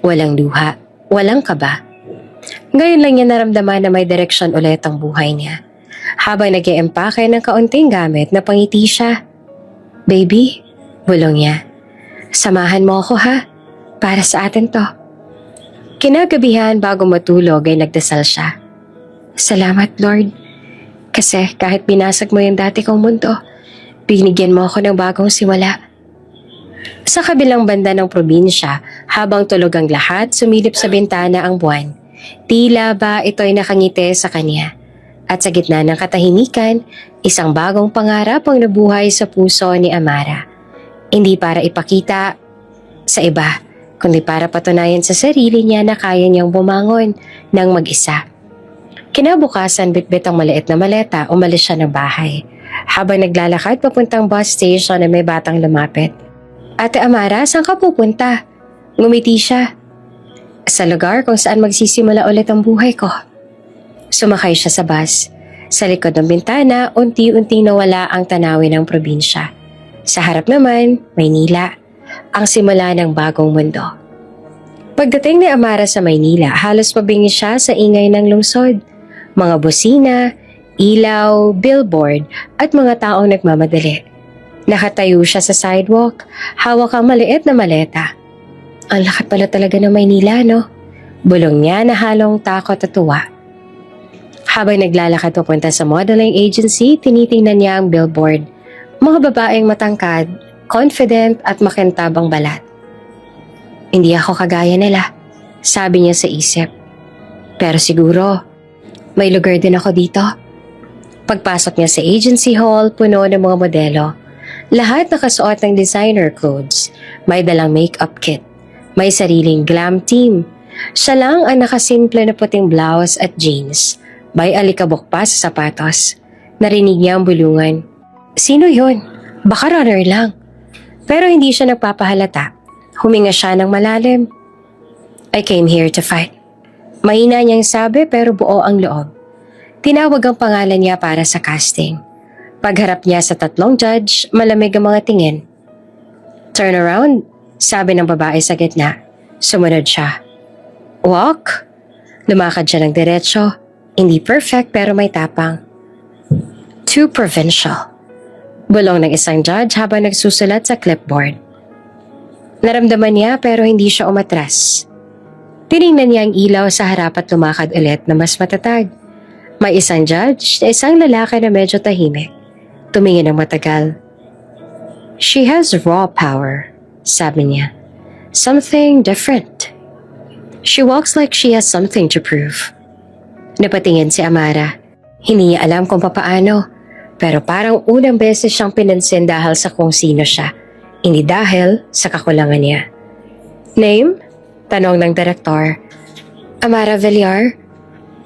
Walang luha, walang kaba. Ngayon lang niya naramdaman na may direksyon ulit ang buhay niya. Habang nag-iempake ng kaunting gamit, napangiti siya. Baby, bulong niya. Samahan mo ako ha, para sa atin to. Kinagabihan bago matulog ay nagdasal siya. Salamat Lord, kasi kahit binasag mo yung dati kong mundo, binigyan mo ako ng bagong simula. Sa kabilang banda ng probinsya, habang tulog ang lahat, sumilip sa bintana ang buwan. Tila ba ito'y nakangiti sa kanya. At sa gitna ng katahimikan, isang bagong pangarap ang nabuhay sa puso ni Amara. Hindi para ipakita sa iba, kundi para patunayan sa sarili niya na kaya niyang bumangon ng mag-isa. Kinabukasan, bitbit ang maliit na maleta, umalis siya ng bahay. Habang naglalakad papuntang bus station na may batang lumapit. Ate Amara, saan ka pupunta? Ngumiti siya. Sa lugar kung saan magsisimula ulit ang buhay ko. Sumakay siya sa bus. Sa likod ng bintana, unti-unting nawala ang tanawin ng probinsya. Sa harap naman, Maynila, ang simula ng bagong mundo. Pagdating ni Amara sa Maynila, halos mabingi siya sa ingay ng lungsod. Mga busina, ilaw, billboard at mga taong nagmamadali. Nakatayo siya sa sidewalk, hawak ang maliit na maleta. Ang lakat pala talaga ng Maynila, no? Bulong niya na halong takot at tuwa. Habang naglalakad papunta sa modeling agency, tinitingnan niya ang billboard. Mga babaeng matangkad, confident at makintabang balat. Hindi ako kagaya nila, sabi niya sa isip. Pero siguro, may lugar din ako dito. Pagpasok niya sa agency hall, puno ng mga modelo. Lahat nakasuot ng designer clothes. May dalang makeup kit. May sariling glam team. Siya lang ang nakasimple na puting blouse at jeans. May alikabok pa sa sapatos. Narinig niya ang bulungan. Sino yon? Baka runner lang. Pero hindi siya nagpapahalata. Huminga siya ng malalim. I came here to fight. Mahina niyang sabi pero buo ang loob. Tinawag ang pangalan niya para sa casting. Pagharap niya sa 3 judge, malamig ang mga tingin. Turn around, sabi ng babae sa gitna. Sumunod siya. Walk. Lumakad siya ng diretsyo. Hindi perfect pero may tapang. Too provincial. Bulong ng isang judge habang nagsusulat sa clipboard. Naramdaman niya pero hindi siya umatras. Tiningnan niya ang ilaw sa harap at lumakad ulit na mas matatag. May isang judge na isang lalaki na medyo tahimik. Tumingin ng matagal. She has raw power, sabi niya. Something different. She walks like she has something to prove. Napatingin si Amara. Hindi niya alam kung papaano, pero parang unang beses siyang pinansin dahil sa kung sino siya. Hindi dahil sa kakulangan niya. Name? Tanong ng direktor. Amara Villar?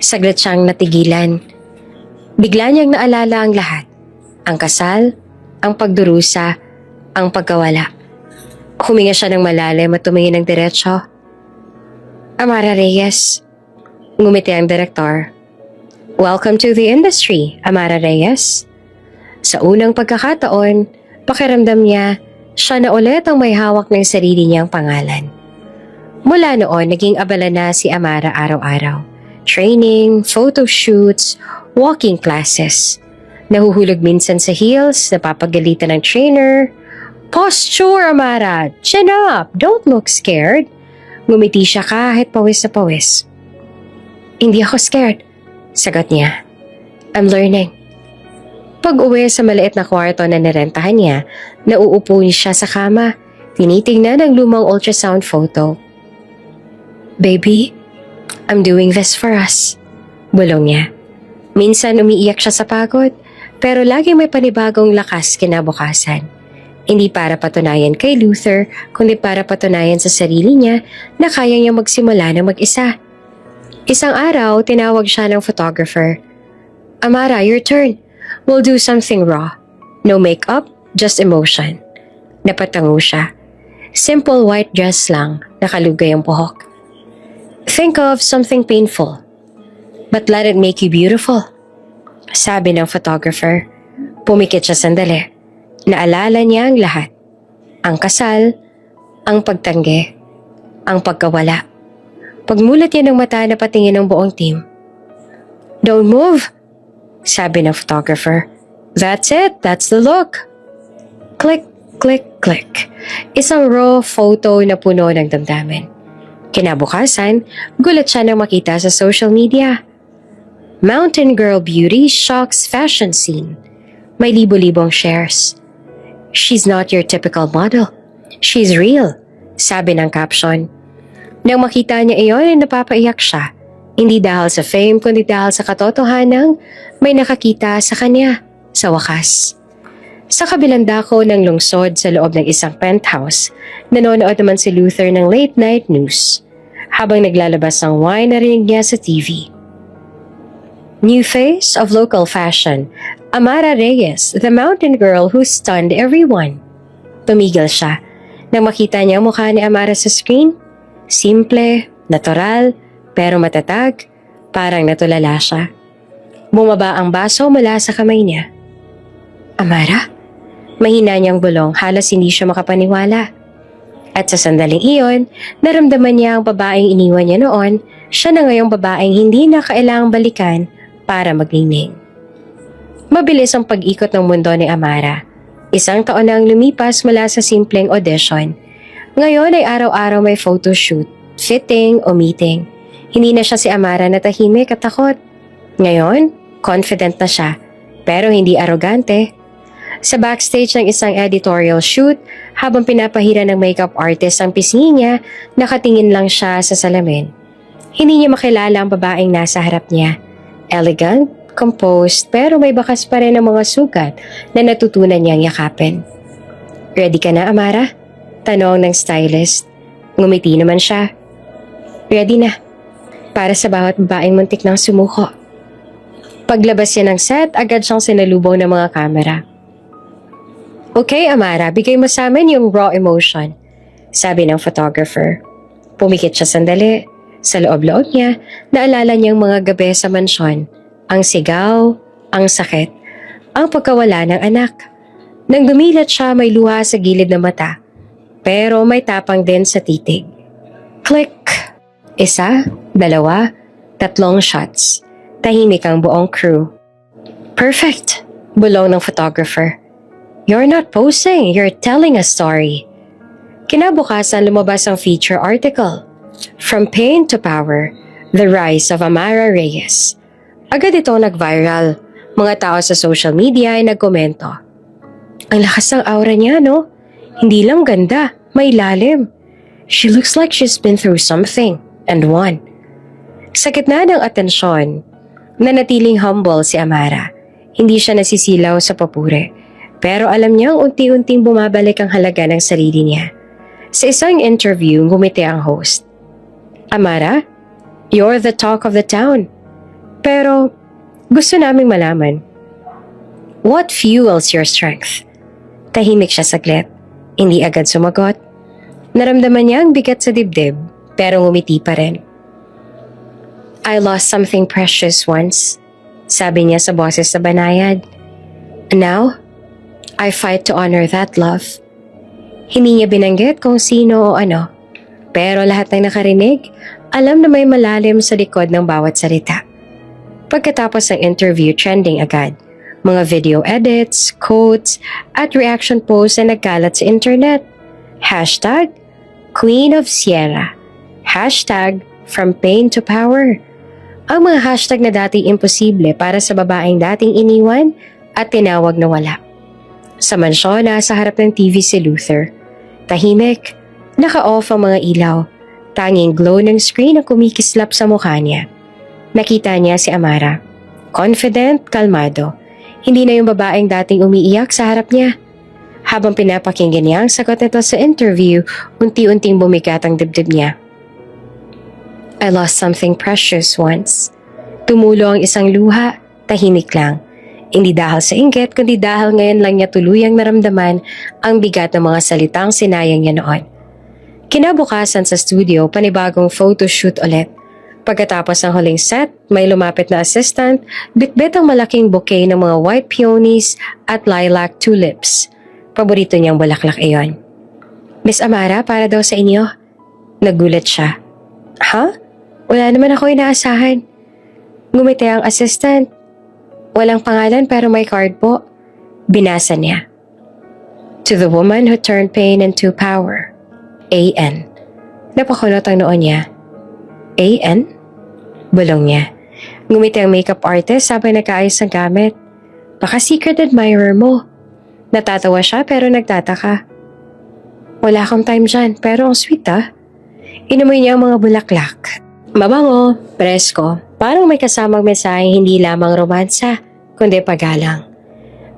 Saglit siyang natigilan. Bigla niyang naalala ang lahat. Ang kasal, ang pagdurusa, ang pagkawala. Huminga siya ng malalim at tumingin ng diretsyo. Amara Reyes. Ngumiti ang direktor. Welcome to the industry, Amara Reyes. Sa unang pagkakataon, pakiramdam niya, siya na ulit ang may hawak ng sarili niyang pangalan. Mula noon, naging abala na si Amara araw-araw. Training, photo shoots, walking classes. Nahuhulog minsan sa heels, napapagalitan ng trainer. Posture, Amara! Chin up! Don't look scared. Ngumiti siya kahit pawis na pawis. Hindi ako scared, sagot niya. I'm learning. Pag-uwi sa maliit na kwarto na nirentahan niya, nauupo siya sa kama, tinitingnan ang lumang ultrasound photo. Baby, I'm doing this for us. Bulong niya. Minsan umiiyak siya sa pagod, pero laging may panibagong lakas kinabukasan. Hindi para patunayan kay Luther, kundi para patunayan sa sarili niya na kaya niya magsimula ng mag-isa. Isang araw, tinawag siya ng photographer. Amara, your turn. We'll do something raw. No makeup, just emotion. Napatango siya. Simple white dress lang, nakalugay ang buhok. Think of something painful, but let it make you beautiful. Sabi ng photographer. Pumikit siya sandali. Naalala niya ang lahat. Ang kasal, ang pagtanggi, ang pagkawala. Pagmulat niya ng mata na patingin ng buong team. Don't move, sabi ng photographer. That's it, that's the look. Click, click, click. Isang raw photo na puno ng damdamin. Kinabukasan, gulat siya nang makita sa social media. Mountain Girl Beauty shocks fashion scene. May libo-libong shares. She's not your typical model. She's real, sabi ng caption. Nang makita niya iyon ay napapaiyak siya. Hindi dahil sa fame kundi dahil sa katotohanang may nakakita sa kanya sa wakas. Sa kabilang dako ng lungsod sa loob ng isang penthouse, nanonood naman si Luther ng late night news. Habang naglalabas ng wine, narinig niya sa TV. New face of local fashion, Amara Reyes, the mountain girl who stunned everyone. Tumigil siya nang makita niya ang mukha ni Amara sa screen. Simple, natural, pero matatag, parang natulala siya. Bumaba ang baso mula sa kamay niya. Amara? Mahina niyang bulong, halos hindi siya makapaniwala. At sa sandaling iyon, naramdaman niya ang babaeng iniwan niya noon, siya na ngayong babaeng hindi na kailangang balikan para magningning. Mabilis ang pag-ikot ng mundo ni Amara. Isang taon na ang lumipas mula sa simpleng audition. Ngayon ay araw-araw may photoshoot, fitting o meeting. Hindi na siya si Amara na tahimik at takot. Ngayon, confident na siya, pero hindi arogante. Sa backstage ng isang editorial shoot, habang pinapahira ng makeup artist ang pisngi niya, nakatingin lang siya sa salamin. Hindi niya makilala ang babaeng nasa harap niya. Elegant, composed, pero may bakas pa rin ng mga sugat na natutunan niyang yakapin. Ready ka na, Amara? Tanong ng stylist. Ngumiti naman siya. Ready na. Para sa bawat babaeng muntik ng sumuko. Paglabas niya ng set, agad siyang sinalubong ng mga kamera. Okay, Amara, bigay mo sa amin yung raw emotion, sabi ng photographer. Pumikit siya sandali. Sa loob-loob niya, naalala niyang mga gabi sa mansyon. Ang sigaw, ang sakit, ang pagkawala ng anak. Nang dumilat siya, may luha sa gilid ng mata. Pero may tapang din sa titig. Click! Isa, dalawa, tatlong shots. Tahimik ang buong crew. Perfect! Bulong ng photographer. You're not posing, you're telling a story. Kinabukasan lumabas ang feature article. From Pain to Power, The Rise of Amara Reyes. Agad ito nag-viral. Mga tao sa social media ay nagkomento. Ang lakas ng aura niya, no? Hindi lang ganda, may lalim. She looks like she's been through something and won. Sa gitna ng atensyon, nanatiling humble si Amara. Hindi siya nasisilaw sa papuri. Pero alam niyang unti-unting bumabalik ang halaga ng sarili niya. Sa isang interview, ngumiti ang host. Amara, you're the talk of the town. Pero gusto naming malaman, what fuels your strength? Tahimik siya saglit. Hindi agad sumagot. Naramdaman niya ang bigat sa dibdib, pero ngumiti pa rin. I lost something precious once, sabi niya sa boses sa banayad. Now, I fight to honor that love. Hindi niya binanggit kung sino o ano, pero lahat ng nakarinig, alam na may malalim sa likod ng bawat salita. Pagkatapos ng interview, trending agad. Mga video edits, quotes, at reaction posts na nagkalat sa internet. Hashtag Queen of Sierra. Hashtag From Pain to Power. Ang mga hashtag na dating imposible para sa babaeng dating iniwan at tinawag na wala. Sa mansyon, nasa harap ng TV si Luther. Tahimik, naka-off ang mga ilaw. Tanging glow ng screen ang kumikislap sa mukha niya. Nakita niya si Amara. Confident, kalmado. Hindi na yung babaeng dating umiiyak sa harap niya. Habang pinapakinggan niya ang sagot nito sa interview, unti-unting bumigat ang dibdib niya. I lost something precious once. Tumulo ang isang luha, tahimik lang. Hindi dahil sa inggit, kundi dahil ngayon lang niya tuluyang naramdaman ang bigat ng mga salitang sinayang niya noon. Kinabukasan sa studio, panibagong photoshoot ulit. Pagkatapos ng huling set, may lumapit na assistant, bitbit ang malaking bouquet ng mga white peonies at lilac tulips. Paborito niyang bulaklak iyon. Miss Amara, para daw sa inyo. Nagulat siya. Ha? Wala naman ako inaasahan. Ngumiti ang assistant. Walang pangalan pero may card po. Binasa niya. To the woman who turned pain into power. A.N. Napakunot ang noon niya. A.N.? Bulong niya. Ngumiti ang makeup artist habang nag-aayos ng gamit. Baka secret admirer mo. Natatawa siya pero nagtataka. Wala akong time dyan pero ang sweet Inumoy niya ang mga bulaklak. Mabango, presko, parang may kasamang mensahe hindi lamang romansa, kundi paggalang.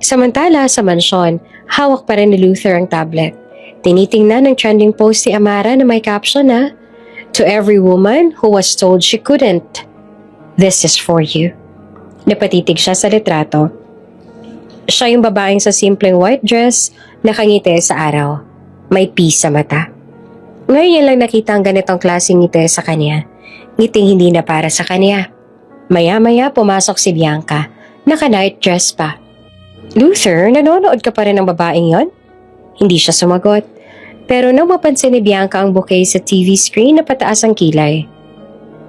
Samantala sa mansyon, hawak pa rin ni Luther ang tablet. Tinitingnan ng trending post si Amara na may caption To every woman who was told she couldn't, this is for you. Napatitig siya sa litrato. Siya yung babaeng sa simpleng white dress, nakangiti sa araw. May peace sa mata. Ngayon yan lang nakita ang ganitong klaseng ngiti sa kanya. Ngiting hindi na para sa kanya. Maya-maya pumasok si Bianca, naka-night dress pa. Luther, nanonood ka pa rin ng babaeng yon? Hindi siya sumagot. Pero nang mapansin ni Bianca ang bouquet sa TV screen na pataas ang kilay.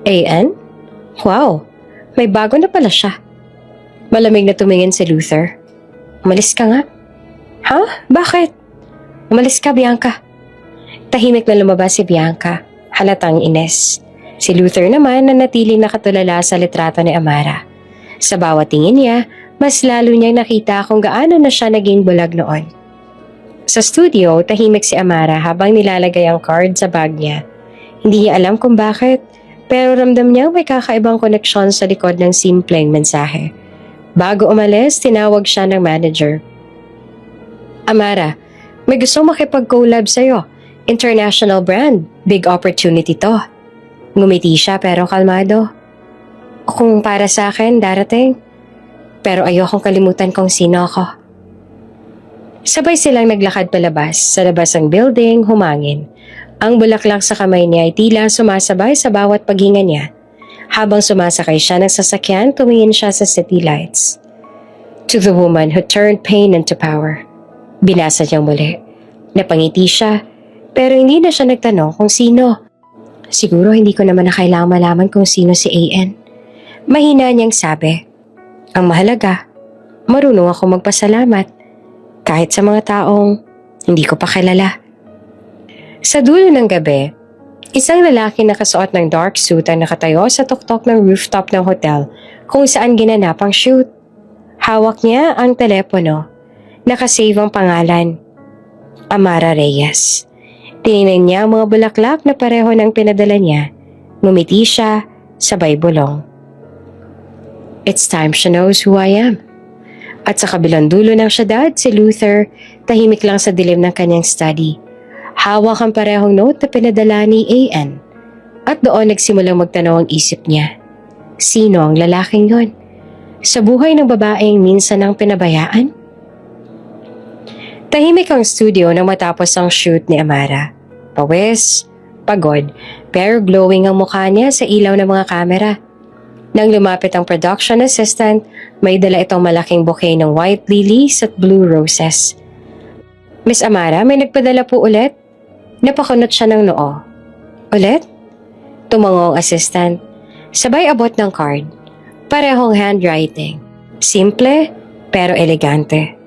A.N.? Wow, may bago na pala siya. Malamig na tumingin si Luther. Umalis ka nga. Ha? Bakit? Umalis ka, Bianca. Tahimik na lumabas si Bianca. Halatang ines. Si Luther naman nanatiling nakatulala sa litrato ni Amara. Sa bawat tingin niya, mas lalo niyang nakita kung gaano na siya naging bulag noon. Sa studio, tahimik si Amara habang nilalagay ang card sa bag niya. Hindi niya alam kung bakit, pero ramdam niyang may kakaibang koneksyon sa likod ng simpleng mensahe. Bago umalis, tinawag siya ng manager. Amara, may gusto makipag-collab sa'yo. International brand, big opportunity to. Ngumiti siya pero kalmado. Kung para sa akin, darating. Pero ayokong kalimutan kung sino ako. Sabay silang naglakad palabas. Sa labas ng building, humangin. Ang bulaklak sa kamay niya ay tila sumasabay sa bawat paghinga niya. Habang sumasakay siya ng sasakyan, tumingin siya sa city lights. To the woman who turned pain into power. Binasa niyang muli. Napangiti siya, pero hindi na siya nagtanong kung sino. Siguro hindi ko naman na kailangang malaman kung sino si A.N. Mahina niyang sabi. Ang mahalaga, marunong ako magpasalamat. Kahit sa mga taong hindi ko pa kilala. Sa dulo ng gabi, isang lalaki nakasuot ng dark suit ang nakatayo sa tuktok ng rooftop ng hotel kung saan ginanap ang shoot. Hawak niya ang telepono. Nakasave ang pangalan. Amara Reyes. Tinignan niya ang mga bulaklak na pareho ng pinadala niya. Ngumiti siya, sabay bulong. It's time she knows who I am. At sa kabilang dulo ng syudad, si Luther, tahimik lang sa dilim ng kanyang study. Hawak ang parehong note na pinadala ni A.N. At doon nagsimulang magtanaw ang isip niya. Sino ang lalaking yon? Sa buhay ng babaeng minsan ang pinabayaan? Tahimik ang studio nang matapos ang shoot ni Amara. Pawis, pagod, pero glowing ang mukha niya sa ilaw ng mga kamera. Nang lumapit ang production assistant, may dala itong malaking bouquet ng white lilies at blue roses. Miss Amara, may nagpadala po ulit? Napakunot siya ng noo. Ulit? Tumango ang assistant. Sabay abot ng card. Parehong handwriting. Simple, pero elegante.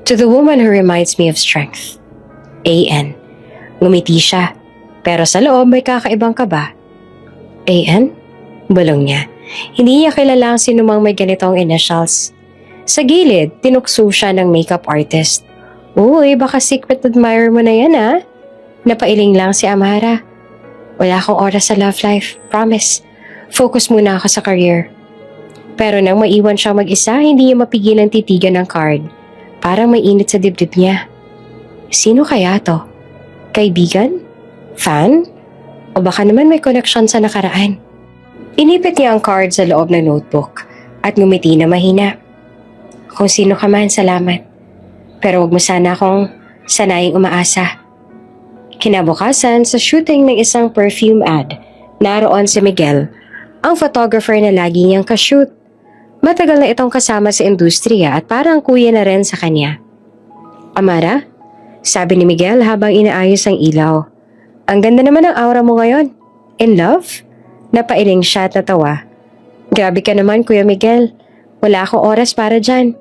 To the woman who reminds me of strength. A.N. Ngumiti siya, pero sa loob may kakaibang kaba. A.N.? Bulong niya. Hindi niya kilala ang sinumang may ganitong initials. Sa gilid, tinukso siya ng makeup artist. Uy, baka secret admirer mo na yan ah. Napailing lang si Amara. Wala akong oras sa love life, promise. Focus muna ako sa career. Pero nang maiwan siya mag-isa, hindi niya mapigilan titigan ng card. Parang may init sa dibdib niya. Sino kaya to? Kaibigan? Fan? O baka naman may connection sa nakaraan? Inipit niya ang card sa loob ng notebook at ngumiti na mahina. Kung sino ka man, salamat. Pero wag mo sana akong sanaying umaasa. Kinabukasan sa shooting ng isang perfume ad, naroon si Miguel, ang photographer na lagi niyang kashoot. Matagal na itong kasama sa industriya at parang kuya na rin sa kanya. Amara? Sabi ni Miguel habang inaayos ang ilaw. Ang ganda naman ng aura mo ngayon. In love? Napailing siya at natawa. Grabe ka naman, Kuya Miguel. Wala akong oras para dyan.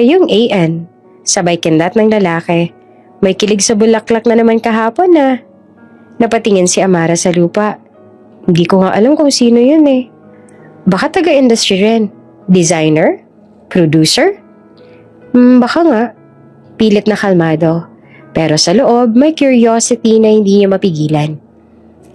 Yung A.N. Sabay kindat ng lalaki. May kilig sa bulaklak na naman kahapon na. Napatingin si Amara sa lupa. Hindi ko nga alam kung sino yun eh. Baka taga-industry rin. Designer? Producer? Baka nga. Pilit na kalmado. Pero sa loob, may curiosity na hindi niya mapigilan.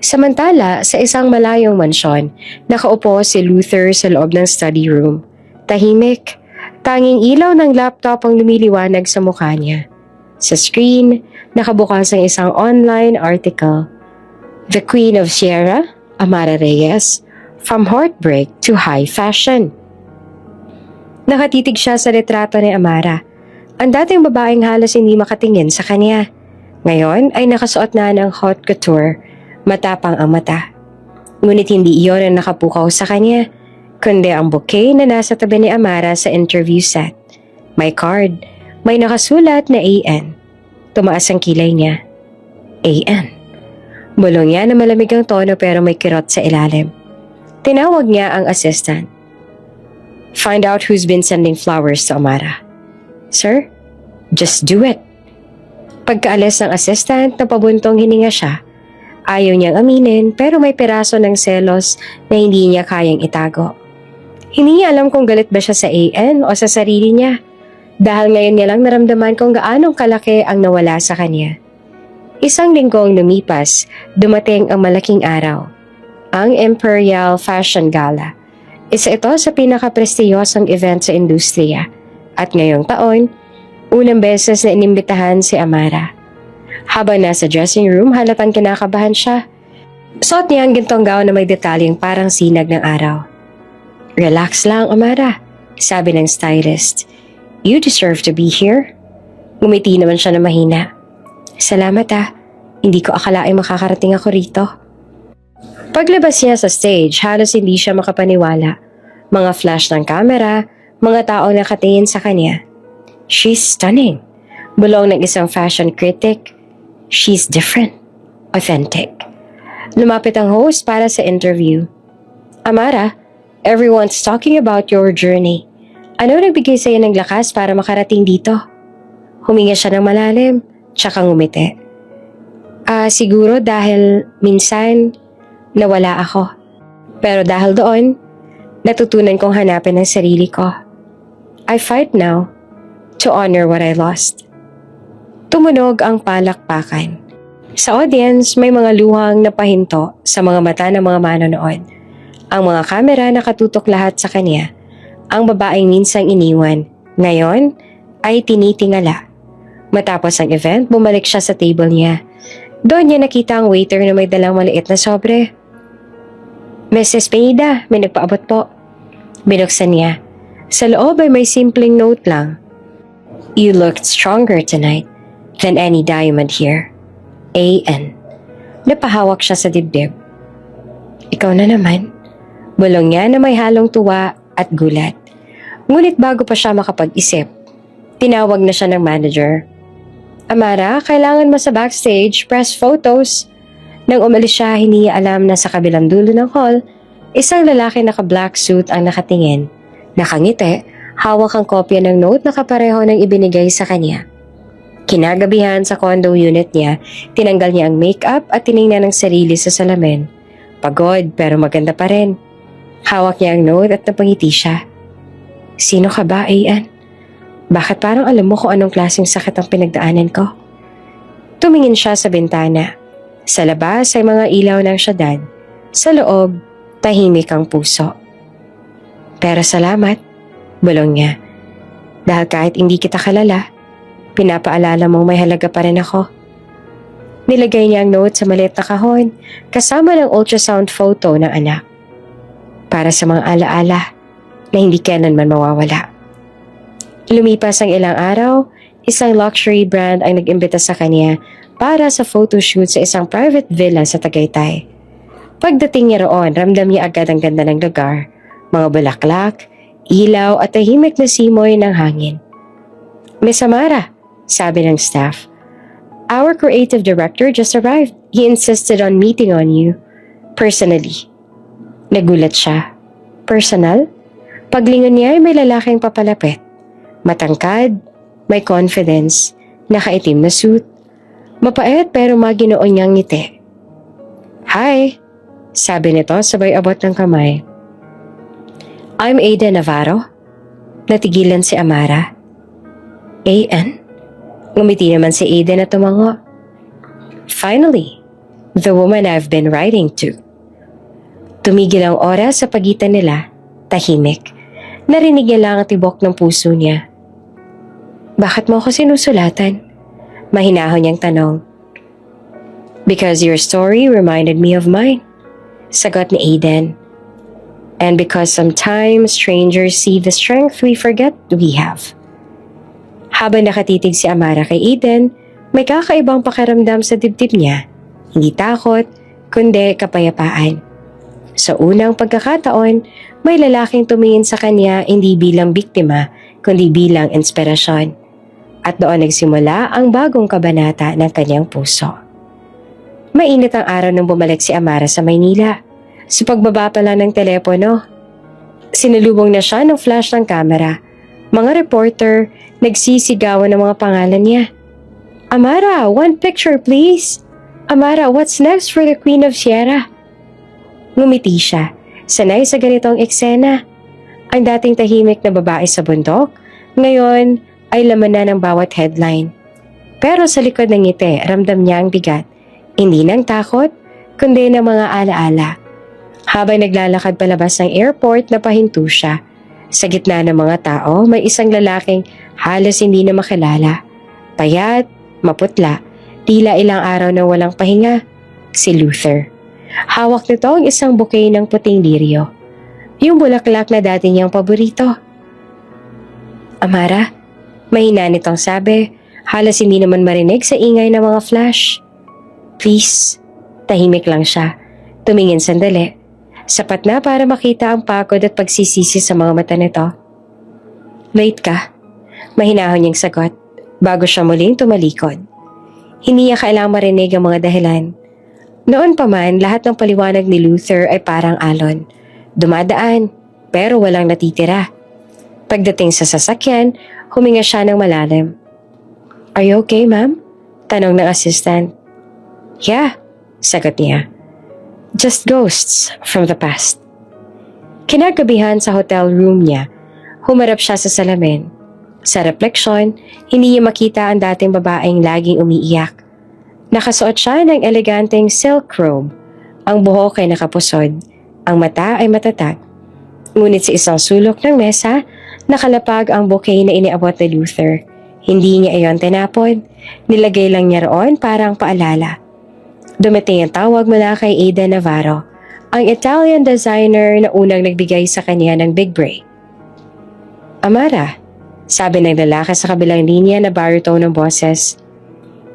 Samantala, sa isang malayong mansyon, nakaupo si Luther sa loob ng study room. Tahimik, tanging ilaw ng laptop ang lumiliwanag sa mukha niya. Sa screen, nakabukas ang isang online article. The Queen of Sierra, Amara Reyes, From Heartbreak to High Fashion. Nakatitig siya sa retrato ni Amara. Ang dating babaeng halos hindi makatingin sa kanya. Ngayon ay nakasuot na ng haute couture. Matapang ang mata. Ngunit hindi iyon ang nakapukaw sa kanya, kundi ang bouquet na nasa tabi ni Amara sa interview set. May card, may nakasulat na A.N. Tumaas ang kilay niya. A.N. Bulong niya na malamig ang tono pero may kirot sa ilalim. Tinawag niya ang assistant. Find out who's been sending flowers to Amara. Sir, just do it. Pagkaalis ng assistant, napabuntong hininga siya. Ayaw niyang aminin pero may piraso ng selos na hindi niya kayang itago. Hindi niya alam kung galit ba siya sa A.N. o sa sarili niya dahil ngayon niya lang naramdaman kung gaanong kalaki ang nawala sa kanya. Isang linggong lumipas, dumating ang malaking araw. Ang Imperial Fashion Gala. Isa ito sa pinaka-prestiyosong event sa industriya at ngayong taon, unang beses na inimbitahan si Amara. Habang nasa dressing room, halatang kinakabahan siya. Suot niya ang gintong gown na may detalyeng parang sinag ng araw. Relax lang, Amara, sabi ng stylist. You deserve to be here. Ngumiti naman siya na mahina. Salamat ah, hindi ko akalaing makakarating ako rito. Paglabas niya sa stage, halos hindi siya makapaniwala. Mga flash ng camera, mga taong nakatingin sa kanya. She's stunning. Bulong ng isang fashion critic. She's different. Authentic. Lumapit ang host para sa interview. Amara, everyone's talking about your journey. Ano nagbigay sa'yo ng lakas para makarating dito? Huminga siya ng malalim, tsaka ngumiti. Siguro dahil minsan nawala ako. Pero dahil doon, natutunan kong hanapin ang sarili ko. I fight now to honor what I lost. Tumunog ang palakpakan. Sa audience, may mga luhang napahinto sa mga mata ng mga manonood. Ang mga kamera nakatutok lahat sa kanya. Ang babaeng minsang iniwan, ngayon ay tinitingala. Matapos ang event, bumalik siya sa table niya. Doon niya nakita ang waiter na may dalang maliit na sobre. Mrs. Pineda, may nagpaabot po. Binuksan niya. Sa loob ay may simpleng note lang. You looked stronger tonight than any diamond here. A.N. Napahawak siya sa dibdib. Ikaw na naman. Bulong niya na may halong tuwa at gulat. Ngunit bago pa siya makapag-isip, tinawag na siya ng manager. Amara, kailangan mo sa backstage, press photos. Nang umalis siya, hindi niya alam na sa kabilang dulo ng hall, Isang lalaki naka-black suit ang nakatingin. Nakangiti, hawak ang kopya ng note na kapareho ng ibinigay sa kanya. Kinagabihan sa condo unit niya, tinanggal niya ang makeup at tiningnan ang sarili sa salamin. Pagod pero maganda pa rin. Hawak niya ang note at napangiti siya. Sino ka ba, Ian? Bakit parang alam mo kung anong klaseng sakit ang pinagdaanan ko? Tumingin siya sa bintana. Sa labas ay mga ilaw ng syudad. Sa loob, tahimik ang puso. Pero salamat, bulong niya. Dahil kahit hindi kita kalala, pinapaalala mong may halaga pa rin ako. Nilagay niya ang note sa maliit na kahon, kasama ng ultrasound photo ng anak. Para sa mga alaala na hindi kailanman mawawala. Lumipas ang ilang araw, isang luxury brand ang nag-imbita sa kanya para sa photoshoot sa isang private villa sa Tagaytay. Pagdating niya roon, ramdam niya agad ang ganda ng lugar, mga bulaklak, ilaw at tahimik na simoy ng hangin. Miss Amara, sabi ng staff. Our creative director just arrived. He insisted on meeting on you. Personally. Nagulat siya. Personal? Paglingon niya ay may lalaking papalapit. Matangkad, may confidence, nakaitim na suit. Mapait pero maginoon niyang ngiti. Hi, sabi nito sabay abot ng kamay. I'm Aiden Navarro. Natigilan si Amara. Aiden? Ngumiti naman si Aiden at tumango. Finally, the woman I've been writing to. Tumigil ang oras sa pagitan nila, tahimik. Narinig niya lang ang tibok ng puso niya. Bakit mo ako sinusulatan? Mahinahon niyang tanong. Because your story reminded me of mine, sagot ni Aiden. And because sometimes strangers see the strength we forget we have. Habang nakatitig si Amara kay Aiden, may kakaibang pakiramdam sa dibdib niya. Hindi takot, kundi kapayapaan. Sa unang pagkakataon, may lalaking tumingin sa kanya hindi bilang biktima, kundi bilang inspirasyon. At doon nagsimula ang bagong kabanata ng kanyang puso. Mainit ang araw nang bumalik si Amara sa Maynila. Sa pagbaba pa lang ng telepono, sinalubong na siya ng flash ng kamera. Mga reporter, nagsisigawan ng mga pangalan niya. Amara, one picture please! Amara, what's next for the Queen of Sierra? Ngumiti siya, sanay sa ganitong eksena. Ang dating tahimik na babae sa bundok, ngayon ay laman na ng bawat headline. Pero sa likod ng ngiti, ramdam niya ang bigat. Hindi ng takot, kundi ng mga alaala. Habang naglalakad palabas ng airport, napahinto siya. Sa gitna ng mga tao, may isang lalaking halos hindi na makilala. Payat, maputla, tila ilang araw na walang pahinga. Si Luther. Hawak nito ang isang bouquet ng puting lirio. Yung bulaklak na dati niyang paborito. Amara, mahina nitong sabi, halos hindi naman marinig sa ingay ng mga flash. Please, tahimik lang siya. Tumingin sandali. Sapat na para makita ang pagod at pagsisisi sa mga mata nito. Late ka? Mahinahon niyang sagot, bago siya muling tumalikod. Hindi niya kailangang marinig ang mga dahilan. Noon pa man, lahat ng paliwanag ni Luther ay parang alon. Dumadaan, pero walang natitira. Pagdating sa sasakyan, huminga siya ng malalim. Are you okay, ma'am? Tanong ng assistant. Yeah, sagot niya. Just ghosts from the past. Kinagabihan sa hotel room niya, humarap siya sa salamin. Sa refleksyon, hindi niya makita ang dating babaeng laging umiiyak. Nakasuot siya ng eleganteng silk robe. Ang buhok ay nakapusod. Ang mata ay matatag. Ngunit sa isang sulok ng mesa, nakalapag ang bouquet na iniabot ni Luther. Hindi niya iyon tinapon. Nilagay lang niya roon parang paalala. Dumating ang tawag mula kay Aiden Navarro, ang Italian designer na unang nagbigay sa kanya ng big break. Amara, sabi ng lalaki sa kabilang linya na baritone ng boses,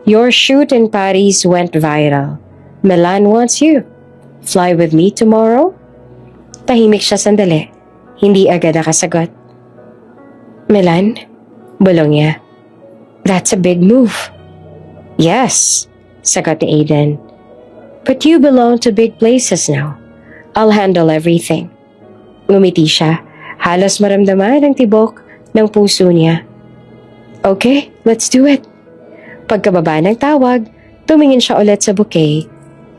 your shoot in Paris went viral. Milan wants you. Fly with me tomorrow? Tahimik siya sandali. Hindi agad nakasagot. Milan? Bulong niya. That's a big move. Yes, sagot ni Aiden. But you belong to big places now. I'll handle everything. Ngumiti siya. Halos maramdaman ang tibok ng puso niya. Okay, let's do it. Pagkababa ng tawag, tumingin siya ulit sa bouquet.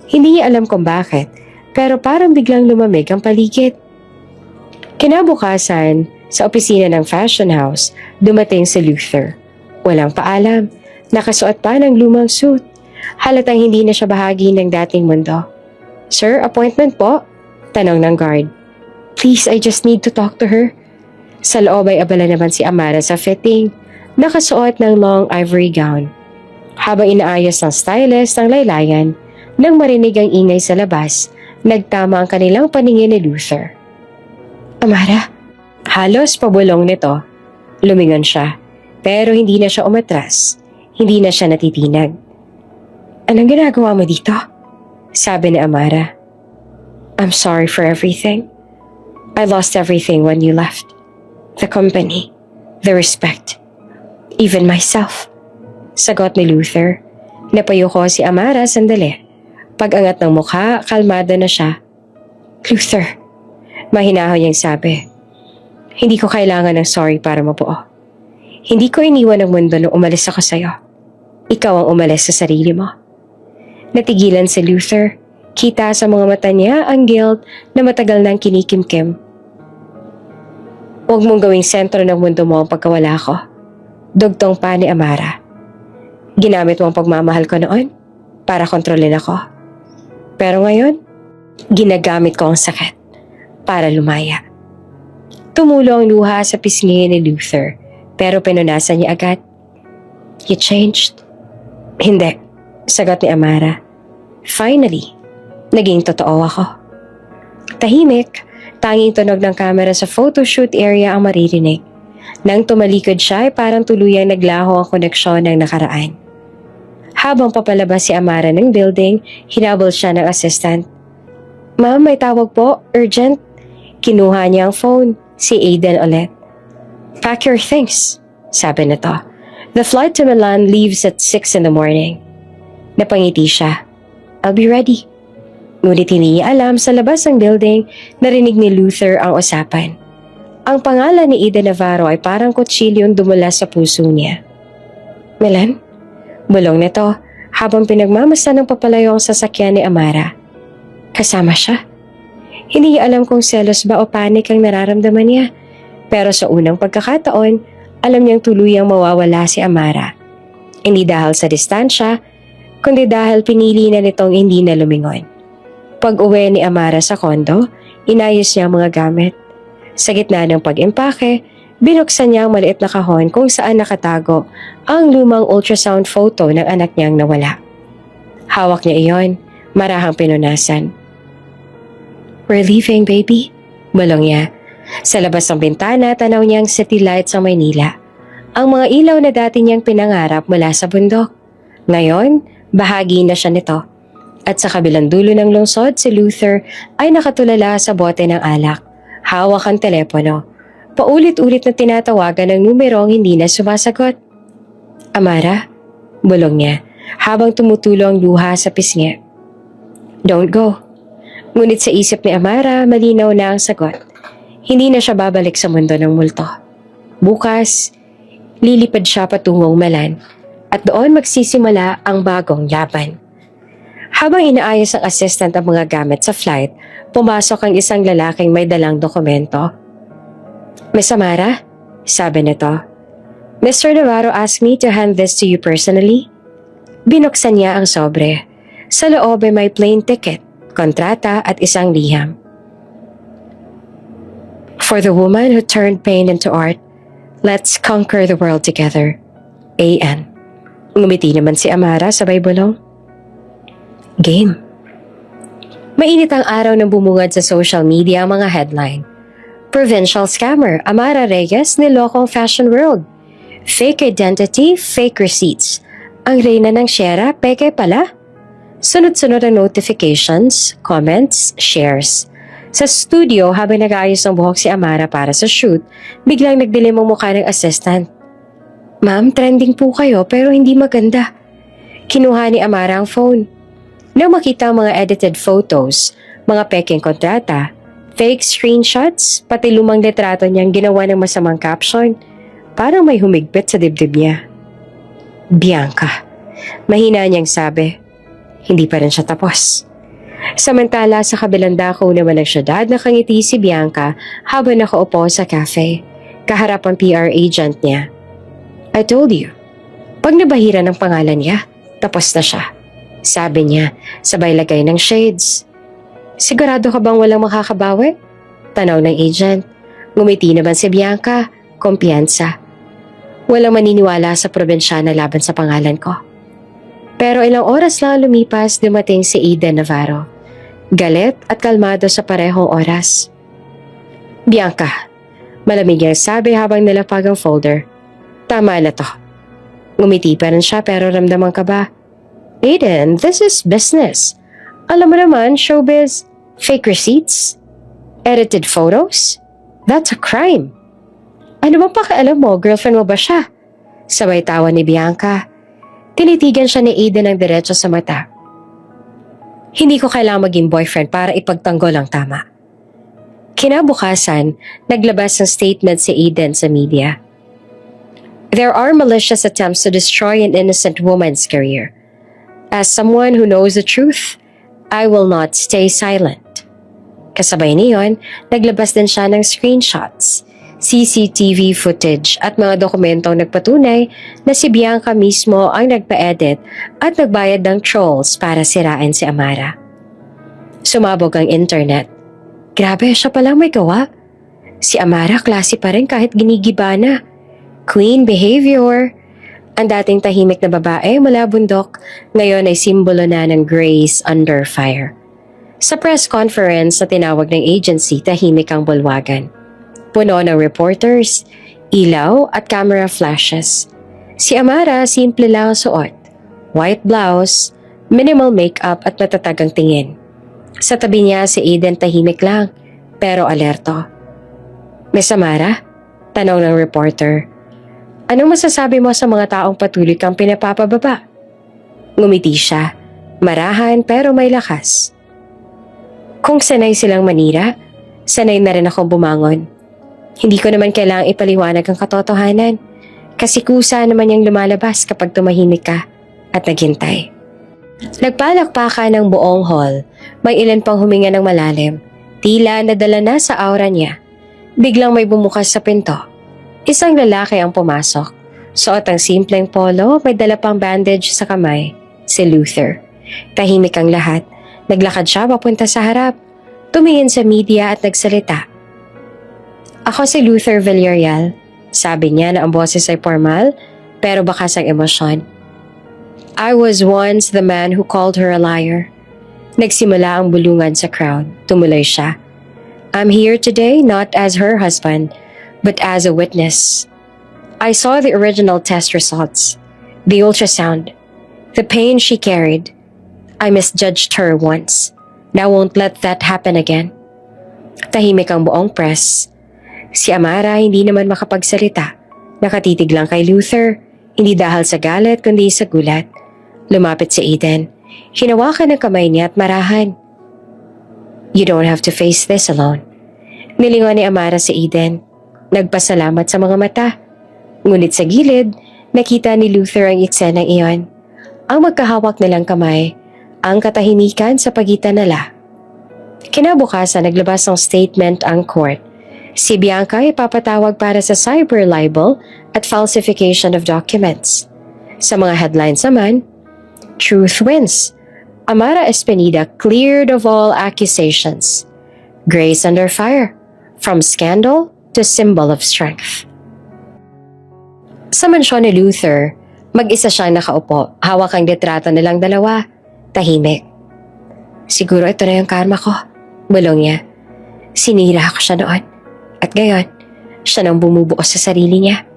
Hindi niya alam kung bakit, pero parang biglang lumamig ang paligid. Kinabukasan, sa opisina ng fashion house, dumating si Luther. Walang paalam, nakasuot pa ng lumang suit. Halatang hindi na siya bahagi ng dating mundo. Sir, appointment po? Tanong ng guard. Please, I just need to talk to her. Sa loob ay abala naman si Amara sa fitting, nakasuot ng long ivory gown. Habang inaayos ng stylist ang laylayan, nang marinig ang ingay sa labas, nagtama ang kanilang paningin ni Luther. Amara, halos pabulong nito. Lumingon siya, pero hindi na siya umatras. Hindi na siya natitinag. Anong ginagawa mo dito? Sabi ni Amara. I'm sorry for everything. I lost everything when you left. The company, the respect, even myself. Sagot ni Luther. Napayuko si Amara sandali. Pag-angat ng mukha, kalmado na siya. Luther, mahinaho niyang sabi. Hindi ko kailangan ng sorry para mabuo. Hindi ko iniwan ang mundo nung umalis ako sa'yo. Ikaw ang umalis sa sarili mo. Natigilan si Luther. Kita sa mga mata niya ang guilt na matagal nang kinikimkim. Huwag mong gawing sentro ng mundo mo ang pagkawala ko. Dugtong pa ni Amara. Ginamit mo ang pagmamahal ko noon para kontrolin ako. Pero ngayon, ginagamit ko ang sakit para lumaya. Tumulo ang luha sa pisngi ni Luther, pero pinunasan niya agad. You changed? Hindi, sagot ni Amara. Finally, naging totoo ako. Tahimik, tanging tunog ng kamera sa photoshoot area ang maririnig. Nang tumalikod siya ay parang tuluyang naglaho ang koneksyon ng nakaraan. Habang papalabas si Amara ng building, hinabol siya ng assistant. Ma'am, may tawag po, urgent. Kinuha niya ang phone, si Aiden ulit. Pack your things, sabi nito. The flight to Milan leaves at 6 in the morning. Napangiti siya. I'll be ready. Ngunit hindi niya alam sa labas ng building, narinig ni Luther ang usapan. Ang pangalan ni Eden Navarro ay parang kutsilyong dumula sa puso niya. Milan? Bulong nito habang pinagmamasdan ng papalayo ang sasakyan ni Amara. Kasama siya. Hindi niya alam kung selos ba o panik ang nararamdaman niya. Pero sa unang pagkakataon, alam niyang tuluyang mawawala si Amara. Hindi dahil sa distansya, kundi dahil pinili na nitong hindi na lumingon. Pag-uwi ni Amara sa kondo, inayos niya ang mga gamit. Sa gitna ng pag-impake, binuksan niya ang maliit na kahon kung saan nakatago ang lumang ultrasound photo ng anak niyang nawala. Hawak niya iyon, marahang pinunasan. We're leaving, baby. Bulong niya. Sa labas ng bintana, tanaw niya ang city lights sa Maynila. Ang mga ilaw na dati niyang pinangarap mula sa bundok. Ngayon, bahagi na siya nito. At sa kabilang dulo ng lungsod, si Luther ay nakatulala sa bote ng alak. Hawak ang telepono. Paulit-ulit na tinatawagan ng numerong hindi na sumasagot. Amara? Bulong niya, habang tumutulo ang luha sa pisngi. Don't go. Ngunit sa isip ni Amara, malinaw na ang sagot. Hindi na siya babalik sa mundo ng multo. Bukas, lilipad siya patungong Milan at doon magsisimula ang bagong laban. Habang inaayos ang assistant ang mga gamit sa flight, pumasok ang isang lalaking may dalang dokumento. Miss Amara, sabi nito, Mr. Navarro asked me to hand this to you personally. Binuksan niya ang sobre. Sa loob ay may plane ticket, kontrata at isang liham. For the woman who turned pain into art, let's conquer the world together. A.N. Ngumiti naman si Amara sabay bulong. Game. Mainit ang araw ng bumungad sa social media ang mga headline. Provincial scammer Amara Reyes nilokong fashion world. Fake identity, fake receipts. Ang reyna ng Sierra, peke pala. Sunod-sunod ang notifications, comments, shares. Sa studio, habang nag-aayos ng buhok si Amara para sa shoot, biglang nagdilim ang mukha ng assistant. Ma'am, trending po kayo pero hindi maganda. Kinuha ni Amara ang phone. Nang makita ang mga edited photos, Mga peking kontrata, fake screenshots, pati lumang litrato niyang ginawa ng masamang caption. Parang may humigpit sa dibdib niya. Bianca. Mahina niyang sabi. Hindi pa rin siya tapos. Samantala sa kabilang dako naman ng syudad nakangiti si Bianca habang nakaupo sa cafe, kaharap ang PR agent niya. I told you, pag nabahira ng pangalan niya, tapos na siya. Sabi niya, sabay lagay ng shades. Sigurado ka bang walang makakabawi? Tanaw ng agent. Ngumiti naman si Bianca, kumpiyansa. Walang maniniwala sa probensya na laban sa pangalan ko. Pero ilang oras lang lumipas, dumating si Eden Navarro. Galit at kalmado sa parehong oras. Bianca, malamig ang sabi habang nilapag ang folder. Tama na to. Ngumiti pa rin siya pero ramdaman ka ba? Eden, this is business. Alam mo naman, showbiz, fake receipts, edited photos, that's a crime. Ano bang pakialam mo, girlfriend mo ba siya? Sabay tawa ni Bianca. Tinitigan siya ni Eden ng diretso sa mata. Hindi ko kailangang maging boyfriend para ipagtanggol ang tama. Kinabukasan, naglabas ng statement si Eden sa media. There are malicious attempts to destroy an innocent woman's career. As someone who knows the truth, I will not stay silent. Kasabay niyon, naglabas din siya ng screenshots, CCTV footage at mga dokumentong nagpatunay na si Bianca mismo ang nagpa-edit at nagbayad ng trolls para sirain si Amara. Sumabog ang internet. Grabe, siya palang may gawa. Si Amara klase pa rin kahit ginigiba na. Queen behavior. Ang dating tahimik na babae mula bundok, ngayon ay simbolo na ng grace under fire. Sa press conference na tinawag ng agency, tahimik ang bulwagan. Puno ng reporters, ilaw at camera flashes. Si Amara simple lang ang suot. White blouse, minimal makeup at matatagang tingin. Sa tabi niya si Eden tahimik lang, pero alerto. Miss Amara? Tanong ng reporter. Anong masasabi mo sa mga taong patuloy kang pinapapababa? Ngumiti siya, marahan pero may lakas. Kung sanay silang manira, sanay na rin akong bumangon. Hindi ko naman kailangang ipaliwanag ang katotohanan kasi kusa naman yung lumalabas kapag tumahimik ka at naghintay. Nagpalakpakan ng buong hall, may ilan pang huminga ng malalim, tila nadala na sa aura niya. Biglang may bumukas sa pinto. Isang lalaki ang pumasok. Suot ang simpleng polo, may dala pang bandage sa kamay. Si Luther. Tahimik ang lahat. Naglakad siya papunta sa harap. Tumingin sa media at nagsalita. Ako si Luther Villarreal. Sabi niya na ang boses ay formal, pero bakas ang emosyon. I was once the man who called her a liar. Nagsimula ang bulungan sa crowd. Tumuloy siya. I'm here today not as her husband, but as a witness. I saw the original test results, the ultrasound, the pain she carried. I misjudged her once. Now won't let that happen again. Tahimik ang buong press. Si Amara hindi naman makapagsalita. Nakatitig lang kay Luther, hindi dahil sa galit kundi sa gulat. Lumapit si Eden. Hinawakan ng kamay niya at marahan. You don't have to face this alone. Nilingon ni Amara si Eden. Nagpasalamat sa mga mata. Ngunit sa gilid, nakita ni Luther ang eksenang iyon. Ang magkahawak nilang kamay, ang katahimikan sa pagitan nila. Kinabukasan naglabas ng statement ang court. Si Bianca ay papatawag para sa cyber libel at falsification of documents. Sa mga headlines naman, truth wins. Amara Espineida cleared of all accusations. Grace under fire. From scandal to symbol of strength. Sa mansyon ni Luther, mag-isa siyang nakaupo, hawak ang litrato nilang dalawa, tahimik. Siguro ito na yung karma ko, bulong niya. Sinira ko siya noon, at ngayon, siya nang bumubuos sa sarili niya.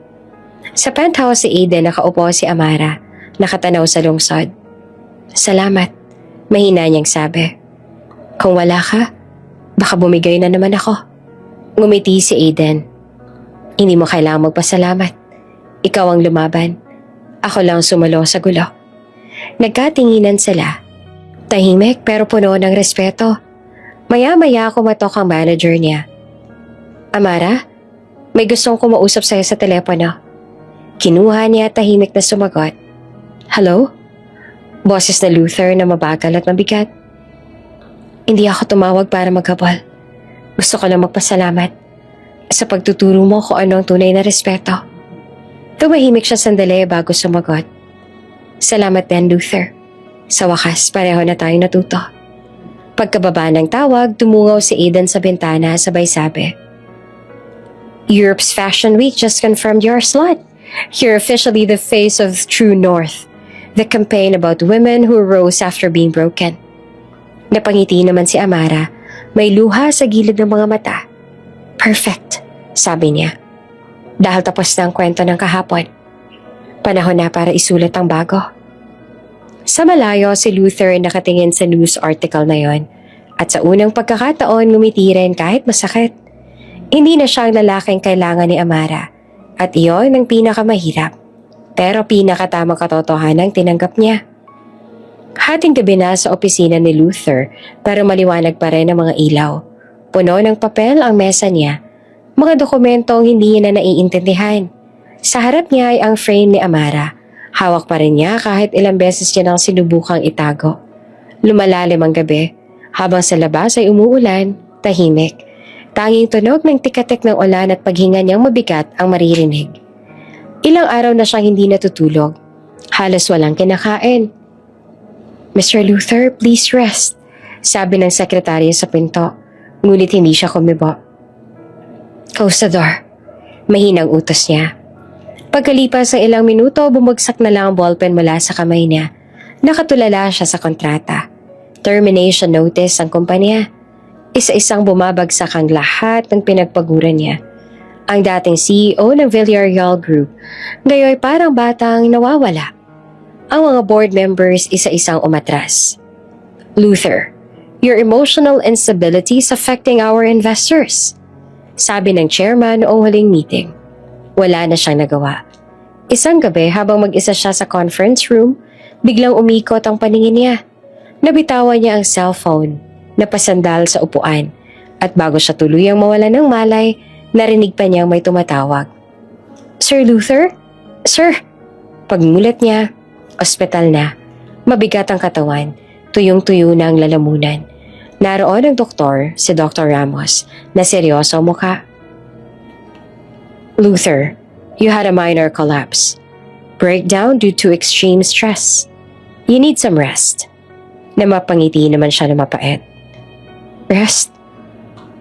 Sa penthouse si Eden nakaupo si Amara, nakatanaw sa lungsod. Salamat, mahina niyang sabi. Kung wala ka, baka bumigay na naman ako. Ngumiti si Eden. Hindi mo kailangang magpasalamat. Ikaw ang lumaban. Ako lang sumalo sa gulo. Nagkatinginan sila. Tahimik pero puno ng respeto. Maya-maya kumatok ang manager niya. Amara, may gustong kumausap sa'yo sa telepono. Kinuha niya tahimik na sumagot. Hello? Boses na Luther na mabagal at mabigat. Hindi ako tumawag para maghabol. Gusto ko lang magpasalamat sa pagtuturo mo kung ano ang tunay na respeto. Tumahimik siya sandali bago sumagot. Salamat din, Luther. Sa wakas, pareho na tayong natuto. Pagkababa ng tawag, tumungaw si Aidan sa bintana sabay sabi, Europe's Fashion Week just confirmed your slot. You're officially the face of True North, the campaign about women who rose after being broken. Napangiti naman si Amara, may luha sa gilid ng mga mata. Perfect, sabi niya. Dahil tapos na ang kwento ng kahapon. Panahon na para isulat ang bago. Sa malayo, si Luther nakatingin sa news article na yon at sa unang pagkakataon ngumiti rin kahit masakit. Hindi na siya ang lalaking kailangan ni Amara at iyon ang pinakamahirap pero pinakatamang katotohanan tinanggap niya. Hating gabi na sa opisina ni Luther pero maliwanag pa rin ang mga ilaw. Puno ng papel ang mesa niya, mga dokumentong hindi niya na naiintindihan. Sa harap niya ay ang frame ni Amara. Hawak pa rin niya kahit ilang beses niya nang sinubukang itago. Lumalalim ang gabi, habang sa labas ay umuulan, tahimik. Tanging tunog ng tikatik ng ulan at paghinga niyang mabigat ang maririnig. Ilang araw na siyang hindi natutulog. Halos walang kinakain. Mr. Luther, please rest, sabi ng sekretarya sa pinto, ngunit hindi siya kumibo. Close the door, mahinang utos niya. Pagkalipas ng ilang minuto, bumagsak na lang ang ballpen mula sa kamay niya. Nakatulala siya sa kontrata. Termination notice ang kumpanya. Isa-isang bumabagsak ang lahat ng pinagpaguran niya. Ang dating CEO ng Villarreal Group, ngayon parang batang nawawala. Ang mga board members isa-isang umatras. Luther, your emotional instability is affecting our investors, sabi ng chairman noong huling meeting. Wala na siyang nagawa. Isang gabi habang mag-isa siya sa conference room, biglang umikot ang paningin niya. Nabitawan niya ang cellphone, napasandal sa upuan, at bago siya tuluyang mawala ng malay, narinig pa niyang may tumatawag. Sir Luther? Sir? Pagmulat niya, ospital na. Mabigat ang katawan, tuyong-tuyo na ang lalamunan. Naroon ang doktor, si Dr. Ramos, na seryoso ang mukha. Luther, you had a minor collapse. Breakdown due to extreme stress. You need some rest. Namapangiti naman siya na mapait. Rest?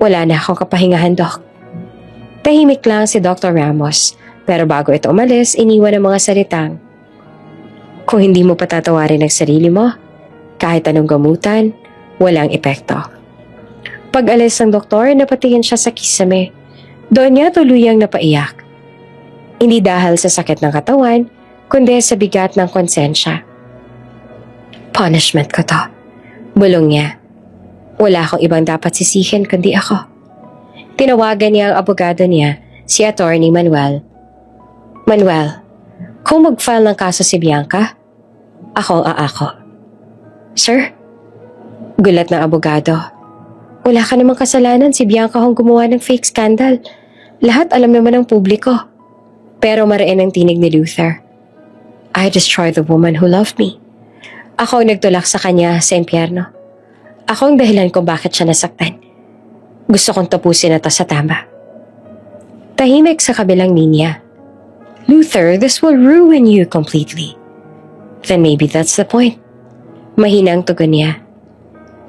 Wala na akong kapahingahan, Doc. Tahimik lang si Dr. Ramos, pero bago ito umalis, iniwan ang mga salitang, kung hindi mo patatawarin ang sarili mo, kahit anong gamutan, walang epekto. Pag-alis ng doktor, napatingin siya sa kisame. Doon niya tuluyang napaiyak. Hindi dahil sa sakit ng katawan, kundi sa bigat ng konsensya. Punishment ko to. Bulong niya. Wala akong ibang dapat sisihin kundi ako. Tinawagan niya ang abogado niya, si Attorney Manuel. Manuel, kung mag-file ng kaso si Bianca, ako ang aako. Sir? Gulat ng abogado. Wala ka namang kasalanan, si Bianca ang gumawa ng fake scandal. Lahat alam naman ng publiko. Pero mariin ang tinig ni Luther. I destroyed the woman who loved me. Ako ang nagtulak sa kanya sa impyerno. Ako ang dahilan kung bakit siya nasaktan. Gusto kong tapusin na to sa tama. Tahimik sa kabilang linya. Luther, this will ruin you completely. Then maybe that's the point. Mahinang tugon niya.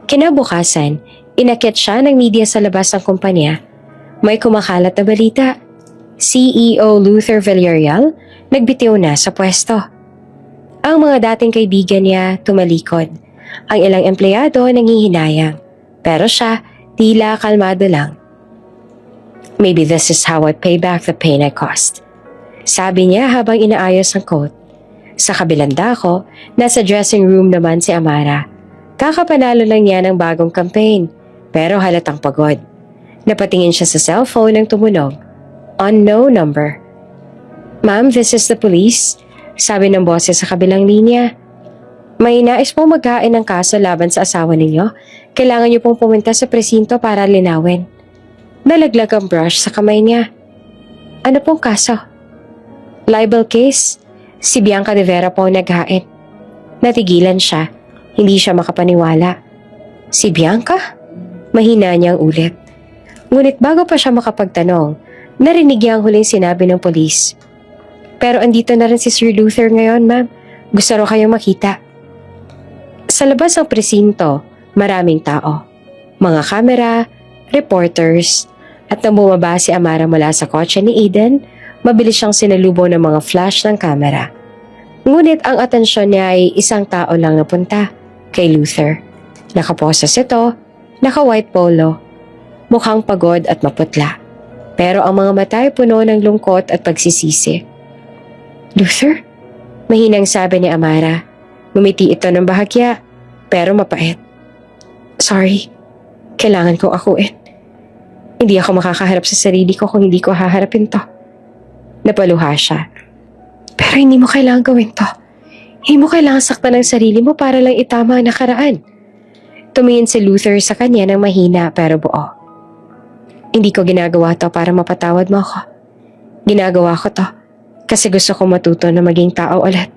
Kinabukasan, inakit siya ng media sa labas ng kumpanya. May kumakalat na balita. CEO Luther Villarreal nagbitiw na sa pwesto. Ang mga dating kaibigan niya tumalikod. Ang ilang empleyado nangihinayang. Pero siya, tila kalmado lang. Maybe this is how I pay back the pain I caused. Sabi niya habang inaayos ang coat. Sa kabilang dako, nasa dressing room naman si Amara. Kakapanalo lang niya ng bagong campaign, pero halatang pagod. Napatingin siya sa cellphone nang tumunog. Unknown number. Ma'am, this is the police, sabi ng boses sa kabilang linya. May nais pong maghain ng kaso laban sa asawa ninyo. Kailangan niyo pong pumunta sa presinto para linawin. Nalaglag ang brush sa kamay niya. Ano pong kaso? Libel case. Si Bianca de Vera po ang naghain. Natigilan siya. Hindi siya makapaniwala. Si Bianca? Mahina niyang ulit. Ngunit bago pa siya makapagtanong, narinig niya ang huling sinabi ng polis. Pero andito na rin si Sir Luther ngayon, ma'am. Gusto raw kayong makita. Sa labas ng presinto, maraming tao. Mga kamera, reporters, at nang bumaba si Amara mula sa kotse ni Eden, mabilis siyang sinalubong ng mga flash ng kamera. Ngunit ang atensyon niya ay isang tao lang napunta, kay Luther. Nakaposas ito, naka-white polo, mukhang pagod at maputla. Pero ang mga mata ay puno ng lungkot at pagsisisi. Luther? Mahinang sabi ni Amara. Ngumiti ito ng bahagya, pero mapait. Sorry, kailangan kong akuin. Hindi ako makakaharap sa sarili ko kung hindi ko haharapin to. Napaluha siya. Pero hindi mo kailangan gawin to. Hindi mo kailangan saktan ng sarili mo para lang itama ang nakaraan. Tumingin si Luther sa kanya ng mahina pero buo. Hindi ko ginagawa to para mapatawad mo ako. Ginagawa ko to kasi gusto ko matuto na maging tao ulit.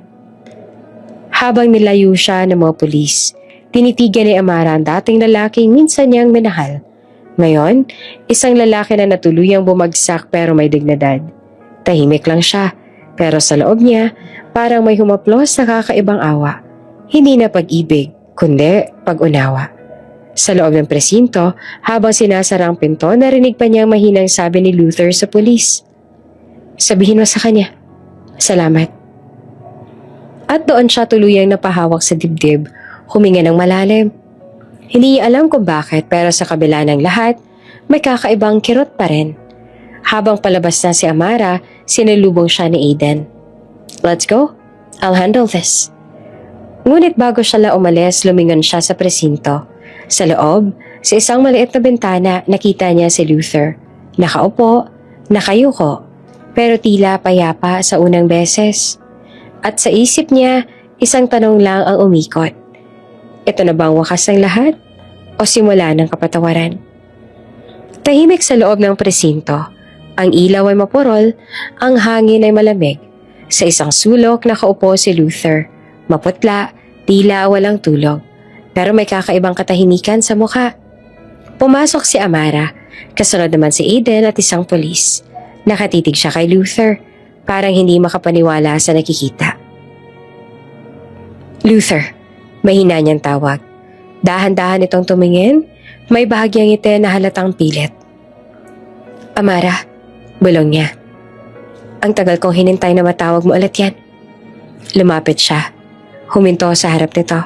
Habang nilayo siya ng mga pulis, tinitigan ni Amara ang dating lalaking minsan niyang minahal. Ngayon, isang lalaki na natuluyang bumagsak pero may dignidad. Tahimik lang siya, pero sa loob niya, parang may humaplos na kakaibang awa. Hindi na pag-ibig, kundi pag-unawa. Sa loob ng presinto, habang sinasara ang pinto, narinig pa niyang mahinang sabi ni Luther sa pulis. Sabihin mo sa kanya, salamat. At doon siya tuluyang napahawak sa dibdib, huminga ng malalim. Hindi niya alam kung bakit pero sa kabila ng lahat, may kakaibang kirot pa rin. Habang palabas na si Amara, sinalubong siya ni Aiden. Let's go. I'll handle this. Ngunit bago siya umalis, lumingon siya sa presinto. Sa loob, sa isang maliit na bintana, nakita niya si Luther. Nakaupo, nakayuko, pero tila payapa sa unang beses. At sa isip niya, isang tanong lang ang umikot. Ito na bang wakas ng lahat? O simula ng kapatawaran? Tahimik sa loob ng presinto. Ang ilaw ay mapurol, ang hangin ay malamig. Sa isang sulok nakaupo si Luther. Maputla, tila walang tulog. Pero may kakaibang katahimikan sa mukha. Pumasok si Amara, kasunod naman si Aiden at isang pulis. Nakatitig siya kay Luther, parang hindi makapaniwala sa nakikita. Luther, mahina niyang tawag. Dahan-dahan itong tumingin, may bahagyang ngiti na halatang pilit. Amara, bulong niya. Ang tagal kong hinintay na matawag mo ulit yan. Lumapit siya. Huminto sa harap nito.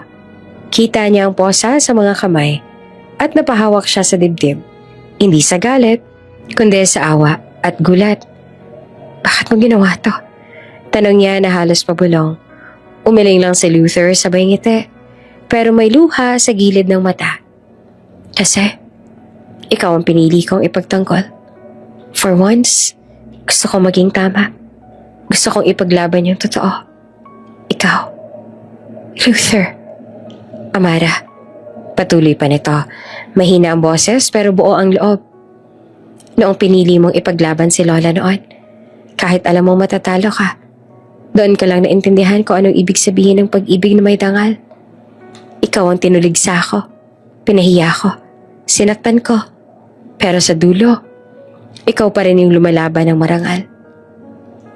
Kita niya ang posa sa mga kamay at napahawak siya sa dibdib. Hindi sa galit, kundi sa awa at gulat. Bakit mo ginawa to? Tanong niya na halos pabulong. Umiling lang si Luther sabay ngiti, pero may luha sa gilid ng mata. Kasi, ikaw ang pinili kong ipagtanggol. For once, gusto kong maging tama. Gusto kong ipaglaban yung totoo. Ikaw. Luther. Amara. Patuloy pa nito. Mahina ang boses pero buo ang loob. Noong pinili mong ipaglaban si Lola noon, kahit alam mong matatalo ka, doon ka lang naintindihan ko anong ibig sabihin ng pag-ibig na may dangal. Ikaw ang tinuligsa ko. Pinahiya ko. Sinaktan ko. Pero sa dulo, ikaw pa rin yung lumalaban ng marangal.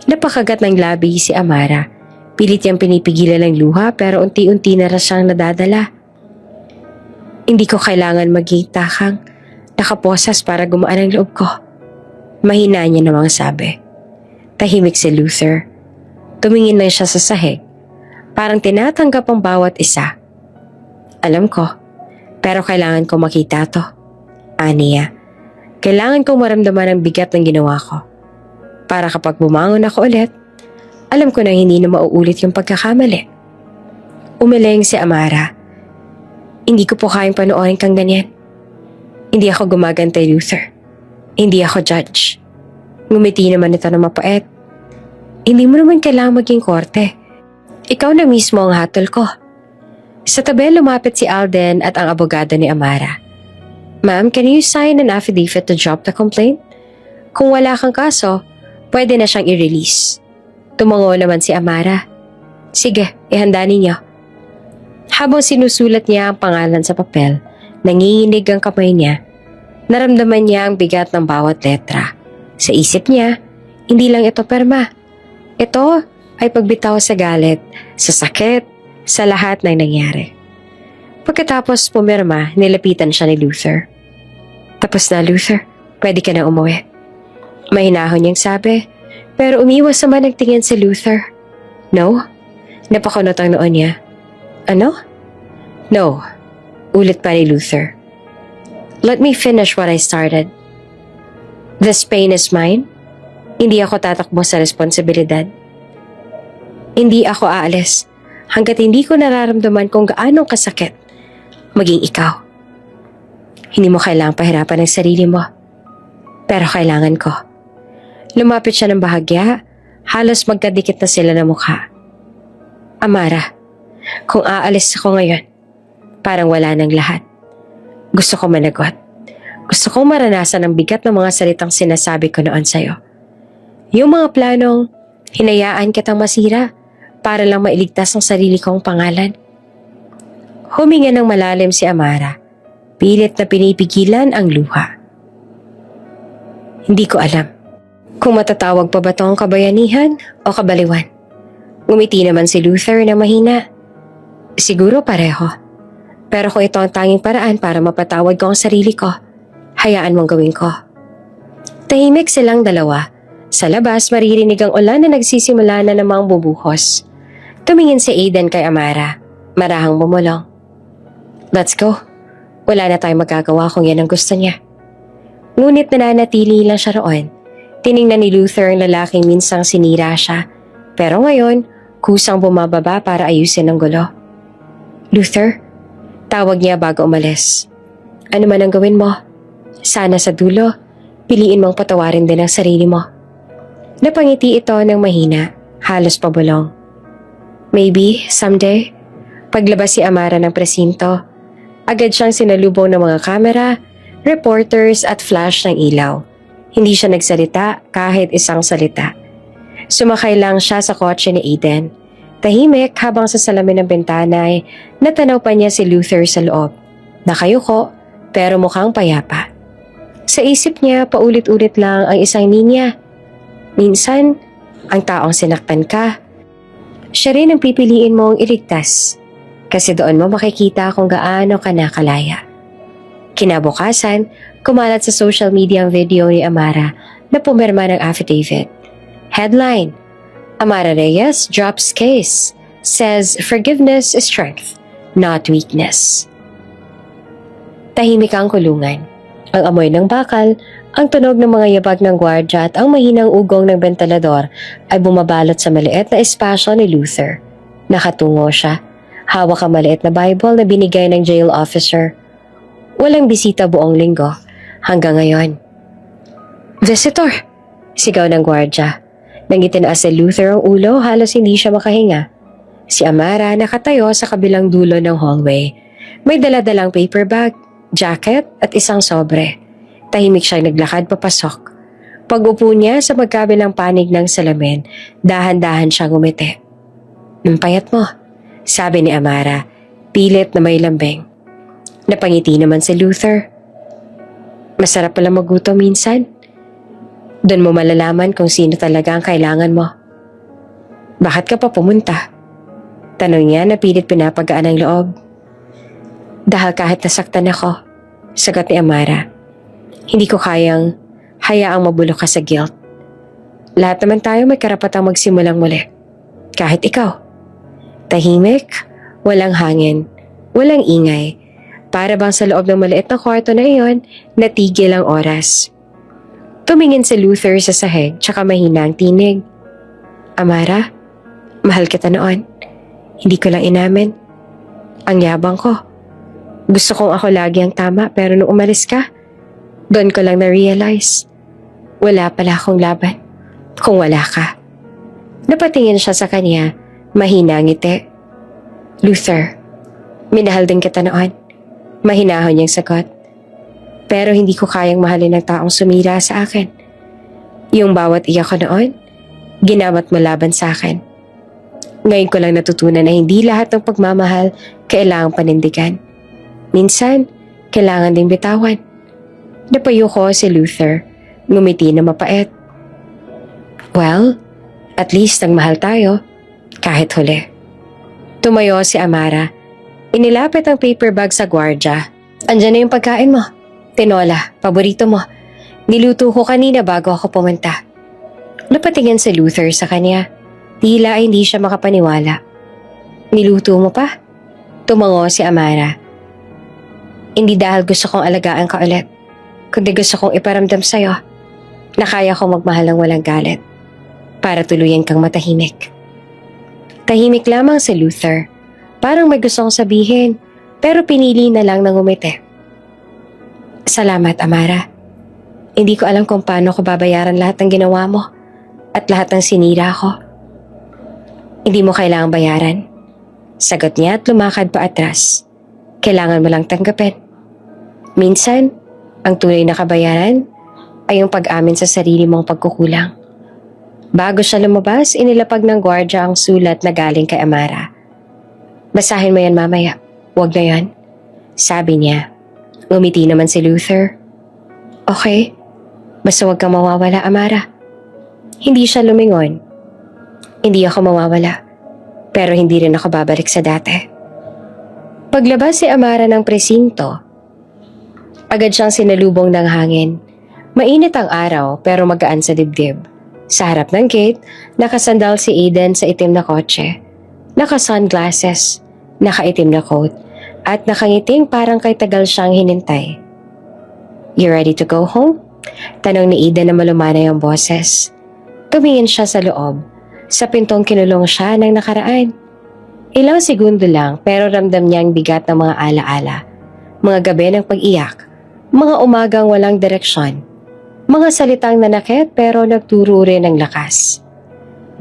Napakagat ng labi si Amara. Pilit niyang pinipigilan ng luha pero unti-unti na rin siyang nadadala. Hindi ko kailangan maging takang, nakaposas para gumaan ang loob ko. Mahina niya namang sabi. Tahimik si Luther. Tumingin lang siya sa sahig. Parang tinatanggap ang bawat isa. Alam ko, pero kailangan ko makita to. Aniya, kailangan kong maramdaman ang bigat ng ginawa ko. Para kapag bumangon ako ulit, alam ko na hindi na mauulit yung pagkakamali. Umiling si Amara. Hindi ko po kayang panoorin kang ganyan. Hindi ako gumagantay, Luther. Hindi ako judge. Ngumiti naman ito na mapait. Hindi mo naman kailangang maging korte. Ikaw na mismo ang hatol ko. Sa tabi lumapit si Alden at ang abogado ni Amara. Ma'am, can you sign an affidavit to drop the complaint? Kung wala kang kaso, pwede na siyang i-release. Tumango naman si Amara. Sige, ihanda ninyo. Habang sinusulat niya ang pangalan sa papel, nanginginig ang kamay niya. Naramdaman niya ang bigat ng bawat letra. Sa isip niya, hindi lang ito perma. Ito ay pagbitaw sa galit, sa sakit, sa lahat ng nangyari. Pagkatapos pumirma, nilapitan siya ni Luther. Tapos na, Luther. Pwede ka na umuwi. Mahinahon niyang sabi, pero umiwas naman ang tingin si Luther. No? Napakunot ang noon niya. Ano? No. Ulit pa ni Luther. Let me finish what I started. This pain is mine. Hindi ako tatakbo sa responsibilidad. Hindi ako aalis hanggat hindi ko nararamdaman kung gaano kasakit maging ikaw. Hindi mo kailangang pahirapan ang sarili mo. Pero kailangan ko. Lumapit siya ng bahagya, halos magkadikit na sila ng mukha. Amara, kung aalis ako ngayon, parang wala nang lahat. Gusto ko managot. Gusto kong maranasan ang bigat ng mga salitang sinasabi ko noon sa'yo. Yung mga planong hinayaan kitang masira para lang mailigtas ang sarili kong pangalan. Huminga ng malalim si Amara. Pilit na pinipigilan ang luha. Hindi ko alam kung matatawag pa ba itong kabayanihan o kabaliwan. Ngumiti naman si Luther na mahina. Siguro pareho. Pero kung ito ang tanging paraan para mapatawad ko ang sarili ko, hayaan mong gawin ko. Tahimik silang dalawa. Sa labas, maririnig ang ulan na nagsisimula na namang bubuhos. Tumingin si Aiden kay Amara. Marahang bumulong. Let's go. Wala na tayong magagawa kung yan ang gusto niya. Ngunit nananatili lang siya roon. Tiningnan ni Luther ang lalaking minsang sinira siya. Pero ngayon, kusang bumababa para ayusin ang gulo. Luther, tawag niya bago umalis. Ano man ang gawin mo, sana sa dulo, piliin mong patawarin din ang sarili mo. Napangiti ito ng mahina, halos pabulong. Maybe, someday, paglabas si Amara ng presinto, agad siyang sinalubong ng mga kamera, reporters at flash ng ilaw. Hindi siya nagsalita kahit isang salita. Sumakay lang siya sa kotse ni Aiden. Tahimik habang sa salamin ng bintana ay natanaw pa niya si Luther sa loob. Nakayuko pero mukhang payapa. Sa isip niya paulit-ulit lang ang isang linya. Minsan, ang taong sinaktan ka, siya rin ang pipiliin mong iligtas. Kasi doon mo makikita kung gaano ka nakalaya. Kinabukasan, kumalat sa social media ang video ni Amara na pumirma ng affidavit. Headline, Amara Reyes drops case, says forgiveness is strength, not weakness. Tahimik ang kulungan. Ang amoy ng bakal, ang tunog ng mga yabag ng gwardya at ang mahinang ugong ng bentalador ay bumabalot sa maliit na espasyo ni Luther. Nakatungo siya. Hawak ang maliit na Bible na binigay ng jail officer. Walang bisita buong linggo hanggang ngayon. Visitor! Sigaw ng gwardya. Nang itinaas si Luther ang ulo, halos hindi siya makahinga. Si Amara nakatayo sa kabilang dulo ng hallway. May daladalang paper bag, jacket at isang sobre. Tahimik siyang naglakad papasok. Pag-upo niya sa magkabilang panig ng salamin, dahan-dahan siyang ngumiti. "Ang payat mo," sabi ni Amara, pilit na may lambing. Napangiti naman si Luther. "Masarap pala magutom minsan. Doon mo malalaman kung sino talaga ang kailangan mo." "Bakit ka pa pumunta?" Tanong niya na pilit pinapagaan ang loob. "Dahil kahit nasaktan ako," sagot ni Amara, "hindi ko kayang hayaang mabulok ka sa guilt. Lahat naman tayo may karapatang magsimulang muli. Kahit ikaw." Tahimik, walang hangin, walang ingay. Para bang sa loob ng maliit na kwarto na iyon, natigil ang oras. Tumingin si Luther sa sahig, tsaka mahina ang tinig. "Amara, mahal kita noon. Hindi ko lang inamin. Ang yabang ko. Gusto kong ako lagi ang tama pero nung umalis ka, doon ko lang na-realize. Wala pala akong laban kung wala ka." Napatingin siya sa kanya, mahina ang ngiti. "Luther, Minahal din kita noon. Mahinahon niyang sagot. Pero hindi ko kayang mahalin ng taong sumira sa akin. Yung bawat iyak ko noon, ginamit mo laban sa akin. Ngayon ko lang natutunan na hindi lahat ng pagmamahal kailangang panindigan. Minsan, kailangan ding bitawan. Napayo ko si Luther, ngumiti na mapait. Well, at least nagmahal tayo, kahit huli. Tumayo si Amara. Inilapit ang paper bag sa gwardya. Andyan na yung pagkain mo. Tinola, paborito mo. Niluto ko kanina bago ako pumunta. Napatingin si Luther sa kanya. Tila ay hindi siya makapaniwala. Niluto mo pa? Tumango si Amara. Hindi dahil gusto kong alagaan ka ulit, kundi gusto kong iparamdam sa'yo na kaya kong magmahal ng walang galit para tuluyan kang matahimik. Tahimik lamang si Luther. Parang may gustong sabihin, pero pinili na lang ng umiti. Salamat, Amara. Hindi ko alam kung paano ko babayaran lahat ng ginawa mo at lahat ng sinira ko. Hindi mo kailangang bayaran. Sagot niya at lumakad pa atras. Kailangan mo lang tanggapin. Minsan, ang tunay na kabayaran ay yung pag-amin sa sarili mong pagkukulang. Bago siya lumabas, inilapag ng gwardya ang sulat na galing kay Amara. Basahin mo yan mamaya. Huwag na yan. Sabi niya. Ngumiti naman si Luther. Okay. Basta huwag kang mawawala, Amara. Hindi siya lumingon. Hindi ako mawawala. Pero hindi rin ako babalik sa dati. Paglabas si Amara ng presinto, agad siyang sinalubong ng hangin. Mainit ang araw pero magaan sa dibdib. Sa harap ng gate, nakasandal si Aiden sa itim na kotse. Naka-sunglasses, nakaitim na coat, at nakangiting parang kay tagal siyang hinintay. You ready to go home? Tanong ni Aiden na malumanay ang boses. Tumingin siya sa loob. Sa pintong kinulong siya ng nakaraan. Ilang segundo lang pero ramdam niya ang bigat ng mga alaala. Mga gabi ng pag-iyak. Mga umagang walang direksyon. Mga salitang nanakit pero nagturo rin ng lakas.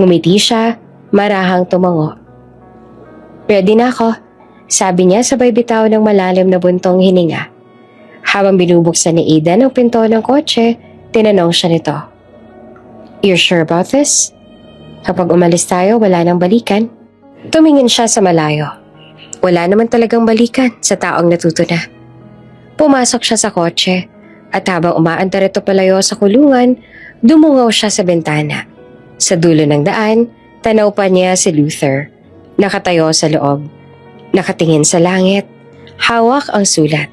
Ngumiti siya, marahang tumango. Ready na ako, sabi niya sabay bitaw ng malalim na buntong hininga. Habang binubuksan ni Aiden ang pinto ng kotse, tinanong siya nito. You're sure about this? Kapag umalis tayo, wala nang balikan. Tumingin siya sa malayo. Wala naman talagang balikan sa taong natuto na. Pumasok siya sa kotse at habang umaandar ito palayo sa kulungan, dumungaw siya sa bintana. Sa dulo ng daan, tanaw pa niya si Luther. Nakatayo sa loob. Nakatingin sa langit. Hawak ang sulat.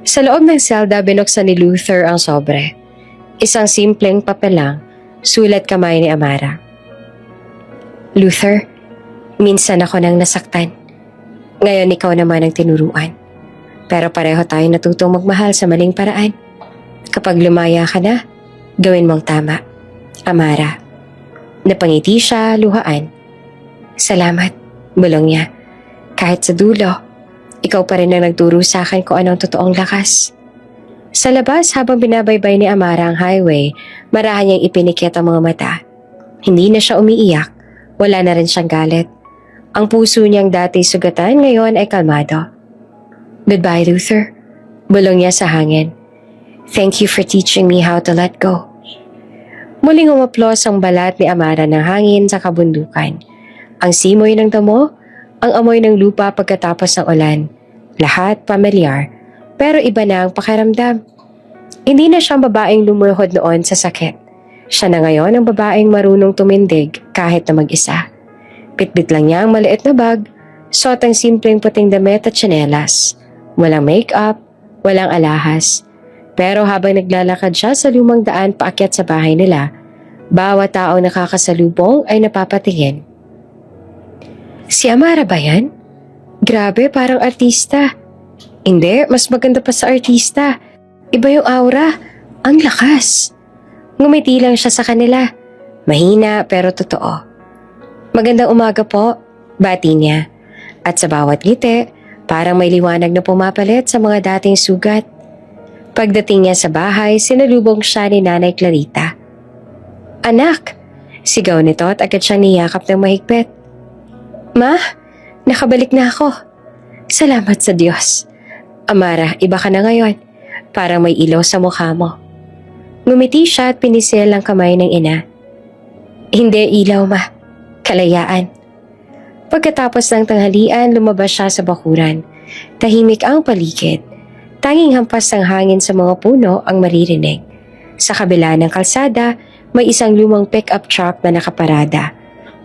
Sa loob ng selda, binuksan ni Luther ang sobre. Isang simpleng papel lang, sulat kamay ni Amara. Luther, minsan ako nang nasaktan. Ngayon ikaw naman ang tinuruan. Pero pareho tayo natutong magmahal sa maling paraan. Kapag lumaya ka na, gawin mong tama. Amara. Napangiti siya, luhaan. Salamat, bulong niya. Kahit sa dulo, ikaw pa rin ang nagturo sa akin kung anong totoong lakas. Sa labas habang binabaybay ni Amara ang highway, marahan niyang ipinikit ang mga mata. Hindi na siya umiiyak, wala na rin siyang galit. Ang puso niyang dati sugatan ngayon ay kalmado. Goodbye, Luther. Bulong niya sa hangin. Thank you for teaching me how to let go. Muling umaplos ang balat ni Amara ng hangin sa kabundukan. Ang simoy ng damo, ang amoy ng lupa pagkatapos ng ulan. Lahat pamilyar, pero iba na ang pakiramdam. Hindi na siyang babaeng lumuhod noon sa sakit. Siya na ngayon ang babaeng marunong tumindig kahit na mag-isa. Bitbit lang niya ang maliit na bag, suot ang simpleng puting damit at tsinelas. Walang make-up, walang alahas. Pero habang naglalakad siya sa lumang daan paakyat sa bahay nila, bawat taong nakakasalubong ay napapatingin. Si Amara ba yan? Grabe, parang artista. Hindi, mas maganda pa sa artista. Iba yung aura. Ang lakas. Ngumiti lang siya sa kanila. Mahina pero totoo. Magandang umaga po, bati niya. At sa bawat ngiti, parang may liwanag na pumapalit sa mga dating sugat. Pagdating niya sa bahay, sinalubong siya ni Nanay Clarita. Anak! Sigaw nito at agad siyang niyakap ng mahigpit. Ma, nakabalik na ako. Salamat sa Diyos. Amara, iba ka na ngayon. Parang may ilaw sa mukha mo. Ngumiti siya at pinisil ang kamay ng ina. Hindi ilaw, ma. Kalayaan. Pagkatapos ng tanghalian, lumabas siya sa bakuran. Tahimik ang paligid. Tanging hampas ng hangin sa mga puno ang maririnig. Sa kabila ng kalsada, may isang lumang pick-up truck na nakaparada.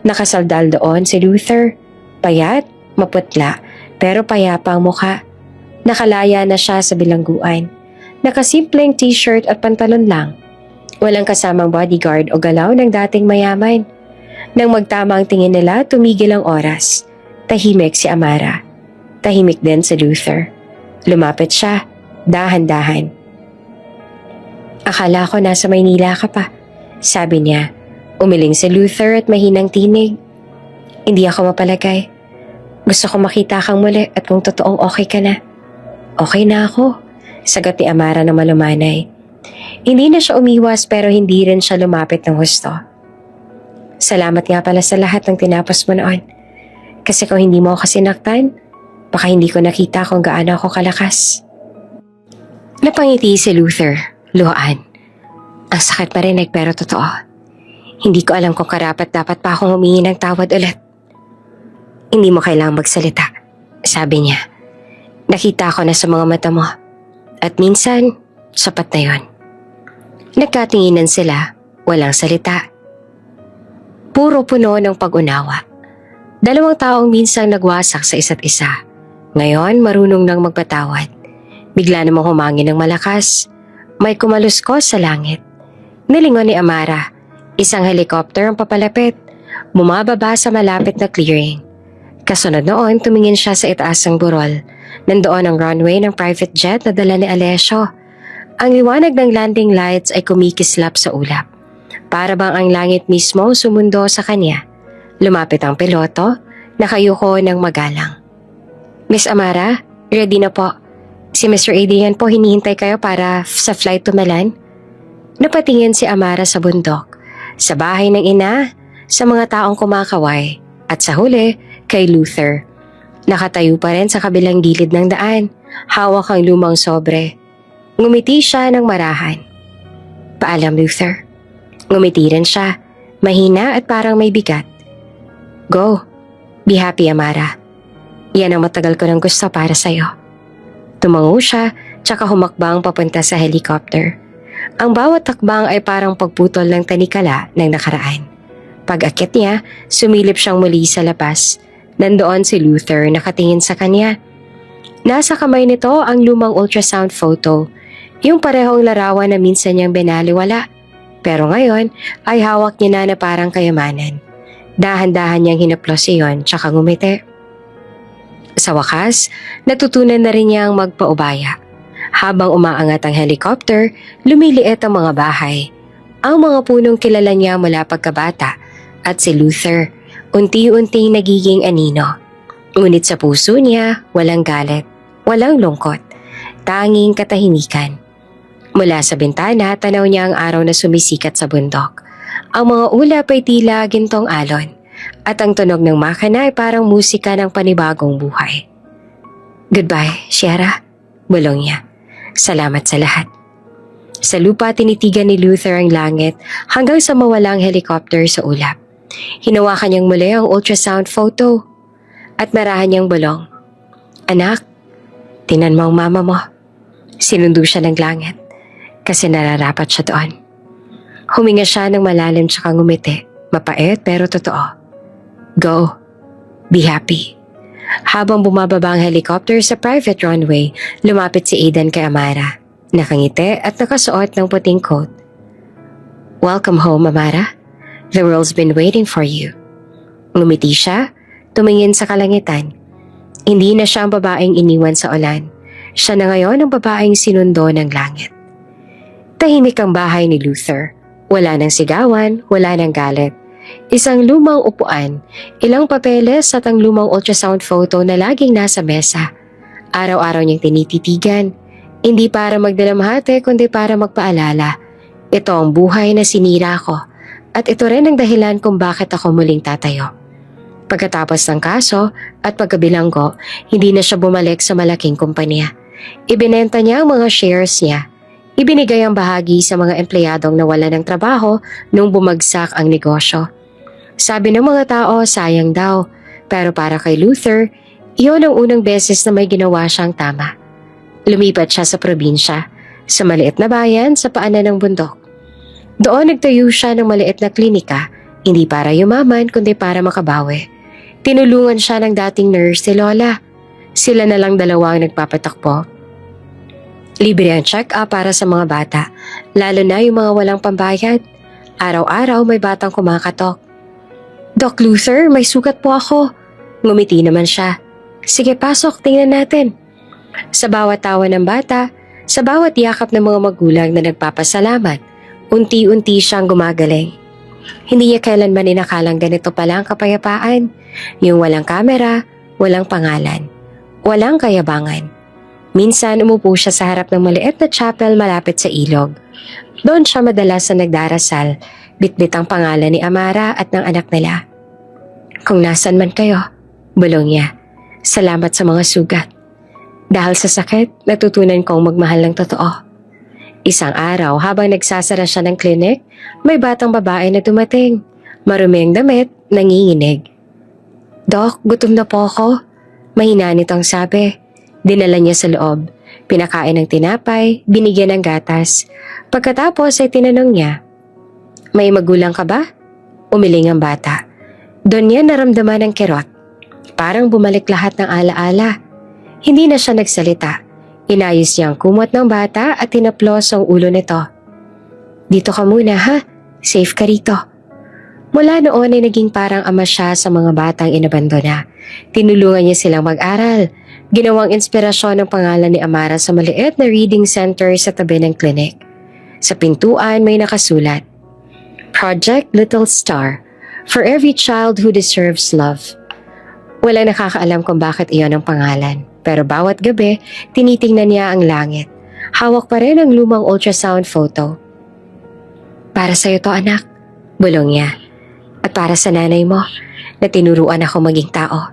Nakasaldal doon si Luther. Payat, maputla, pero payapa ang mukha. Nakalaya na siya sa bilangguan. Nakasimpleng t-shirt at pantalon lang. Walang kasamang bodyguard o galaw ng dating mayaman. Nang magtama ang tingin nila, tumigil ang oras. Tahimik si Amara. Tahimik din si Luther. Lumapit siya, dahan-dahan. Akala ko nasa Maynila ka pa, sabi niya. Umiling si Luther at mahinang tinig. Hindi ako mapalagay. Gusto ko makita kang muli at kung totoong okay ka na. Okay na ako, sagot ni Amara na malumanay. Hindi na siya umiwas pero hindi rin siya lumapit ng husto. Salamat nga pala sa lahat ng tinapos mo noon. Kasi kung hindi mo ako sinaktan, baka hindi ko nakita kung gaano ako kalakas. Napangiti si Luther, luhaan. Ang sakit marinig pero totoo. Hindi ko alam kung karapat dapat pa akong humingi ng tawad ulit. Hindi mo kailangang magsalita, sabi niya. Nakita ko na sa mga mata mo. At minsan, sapat na yon. Nagkatinginan sila, walang salita. Puro puno ng pag-unawa. Dalawang taong minsang nagwasak sa isa't isa. Ngayon, marunong nang magpatawad. Bigla namang humangin ng malakas. May kumaluskos sa langit. Nilingon ni Amara. Isang helicopter ang papalapit. Bumababa sa malapit na clearing. Kasunod noon, tumingin siya sa itaas ng burol. Nandoon ang runway ng private jet na dala ni Alessio. Ang liwanag ng landing lights ay kumikislap sa ulap. Para bang ang langit mismo sumundo sa kanya. Lumapit ang piloto, nakayuko ng magalang. Miss Amara, ready na po. Si Mr. Adrian po hinihintay kayo para sa flight to Milan. Napatingin si Amara sa bundok, sa bahay ng ina, sa mga taong kumakaway, at sa huli, kay Luther. Nakatayo pa rin sa kabilang gilid ng daan, hawak ang lumang sobre. Ngumiti siya ng marahan. Paalam, Luther. Ngumiti rin siya, mahina at parang may bigat. Go. Be happy, Amara. Yan ang matagal ko nang gusto para sa'yo. Tumango siya, tsaka humakbang papunta sa helicopter. Ang bawat takbang ay parang pagputol ng tanikala ng nakaraan. Pag-akyat niya, sumilip siyang muli sa labas. Nandoon si Luther nakatingin sa kanya. Nasa kamay nito ang lumang ultrasound photo, yung parehong larawan na minsan niyang binaliwala. Pero ngayon ay hawak niya na parang kayamanan. Dahan-dahan niyang hinaplos iyon tsaka ngumiti. Sa wakas, natutunan na rin niyang magpaubaya. Habang umaangat ang helicopter, lumiliit ang mga bahay. Ang mga punong kilala niya mula pagkabata at si Luther, unti-unting nagiging anino. Ngunit sa puso niya, walang galit, walang lungkot, tanging katahimikan. Mula sa bintana, tanaw niya ang araw na sumisikat sa bundok. Ang mga ulap ay tila gintong alon, at ang tunog ng makina ay parang musika ng panibagong buhay. Goodbye, Sierra, bulong niya. Salamat sa lahat. Sa lupa, tinitigan ni Luther ang langit hanggang sa mawala ang helicopter sa ulap. Hinawakan niyang muli ang ultrasound photo at narahan niyang bulong. Anak, tinan mo ang mama mo. Sinundo siya ng langit kasi nararapat siya doon. Huminga siya ng malalim tsaka ngumiti. Mapait pero totoo. Go. Be happy. Habang bumababa ang helicopter sa private runway, lumapit si Aidan kay Amara. Nakangiti at nakasuot ng puting coat. Welcome home, Amara. The world's been waiting for you. Ngumiti siya, tumingin sa kalangitan. Hindi na siya ang babaeng iniwan sa ulan. Siya na ngayon ang babaeng sinundo ng langit. Tahimik ang bahay ni Luther. Wala nang sigawan, wala nang galit. Isang lumang upuan, ilang papeles at ang lumang ultrasound photo na laging nasa mesa. Araw-araw niyang tinititigan. Hindi para magdalamhati kundi para magpaalala. Ito ang buhay na sinira ko at ito rin ang dahilan kung bakit ako muling tatayo. Pagkatapos ng kaso at pagkabilanggo, hindi na siya bumalik sa malaking kumpanya. Ibinenta niya ang mga shares niya. Ibinigay ang bahagi sa mga empleyadong nawalan ng trabaho nung bumagsak ang negosyo. Sabi ng mga tao, sayang daw. Pero para kay Luther, iyon ang unang beses na may ginawa siyang tama. Lumipat siya sa probinsya, sa maliit na bayan sa paanan ng bundok. Doon nagtayo siya ng maliit na klinika, hindi para yumaman kundi para makabawi. Tinulungan siya ng dating nurse si Lola. Sila na lang dalawang nagpapatakbo. Libre ang check-up para sa mga bata, lalo na yung mga walang pambayad. Araw-araw may batang kumakatok. Doc Luther, may sugat po ako. Ngumiti naman siya. Sige, pasok, tingnan natin. Sa bawat tawa ng bata, sa bawat yakap ng mga magulang na nagpapasalamat, unti-unti siyang gumagaling. Hindi niya kailanman inakalang ganito pala ang kapayapaan. Yung walang kamera, walang pangalan, walang kayabangan. Minsan umupo siya sa harap ng maliit na chapel malapit sa ilog. Doon siya madalas na nagdarasal, bitbit ang pangalan ni Amara at ng anak nila. Kung nasan man kayo, bulong niya, salamat sa mga sugat. Dahil sa sakit, natutunan kong magmahal ng totoo. Isang araw habang nagsasara siya ng klinik, may batang babae na dumating. Marumi ang damit, nanginginig. Dok, gutom na po ako. Mahina nitong sabi. Dinala niya sa loob. Pinakain ng tinapay, binigyan ng gatas. Pagkatapos ay tinanong niya, may magulang ka ba? Umiling ang bata. Doon niya naramdaman ang kirot. Parang bumalik lahat ng alaala. Hindi na siya nagsalita. Inayos niya ang kumot ng bata at tinaplos ang ulo nito. Dito ka muna ha, safe ka rito. Mula noon ay naging parang ama siya sa mga batang inabandona. Tinulungan niya silang mag-aral. Ginawang inspirasyon ng pangalan ni Amara sa maliit na reading center sa tabi ng klinik. Sa pintuan may nakasulat, Project Little Star, for every child who deserves love. Walang nakakaalam kung bakit iyon ang pangalan. Pero bawat gabi, tinitingnan niya ang langit. Hawak pa rin ang lumang ultrasound photo. Para sa'yo to anak, bulong niya. At para sa nanay mo, na tinuruan ako maging tao.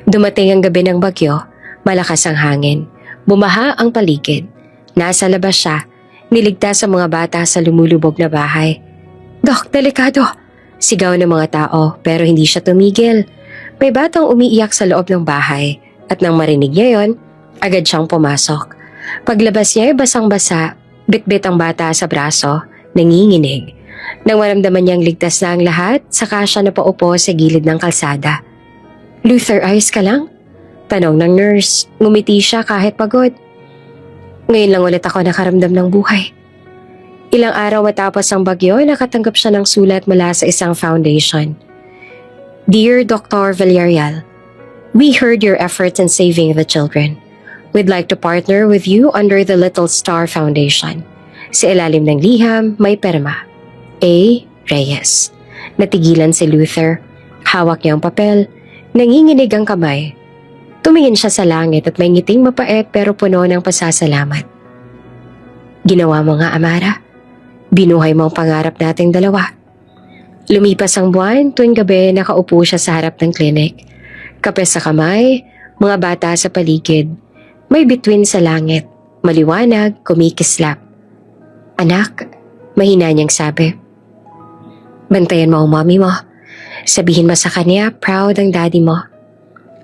Dumating ang gabi ng bagyo, malakas ang hangin. Bumaha ang paligid. Nasa labas siya, niligtas sa mga bata sa lumulubog na bahay. Dok, delikado! Sigaw ng mga tao pero hindi siya tumigil. May batang umiiyak sa loob ng bahay. At nang marinig niya yon, agad siyang pumasok. Paglabas niya ay basang-basa, bitbit ang bata sa braso, nanginginig. Nang maramdaman niyang ligtas na ang lahat, saka siya napaupo sa gilid ng kalsada. Luther, ayos ka lang? Tanong ng nurse. Ngumiti siya kahit pagod. Ngayon lang ulit ako nakaramdam ng buhay. Ilang araw matapos ang bagyo, nakatanggap siya ng sulat mula sa isang foundation. Dear Dr. Villarreal, we heard your efforts in saving the children. We'd like to partner with you under the Little Star Foundation. Sa ilalim ng liham, may perma. A. Reyes. Natigilan si Luther. Hawak niya ang papel. Nanginginig ang kamay. Tumingin siya sa langit at may ngiting mapait pero puno ng pasasalamat. Ginawa mo nga, Amara. Binuhay mo ang pangarap nating dalawa. Lumipas ang buwan, tuwing gabi nakaupo siya sa harap ng klinik. Kape sa kamay, mga bata sa paligid. May bituin sa langit, maliwanag, kumikislap. Anak, mahina niyang sabi. Bantayan mo ang mommy mo. Sabihin mo sa kanya, proud ang daddy mo.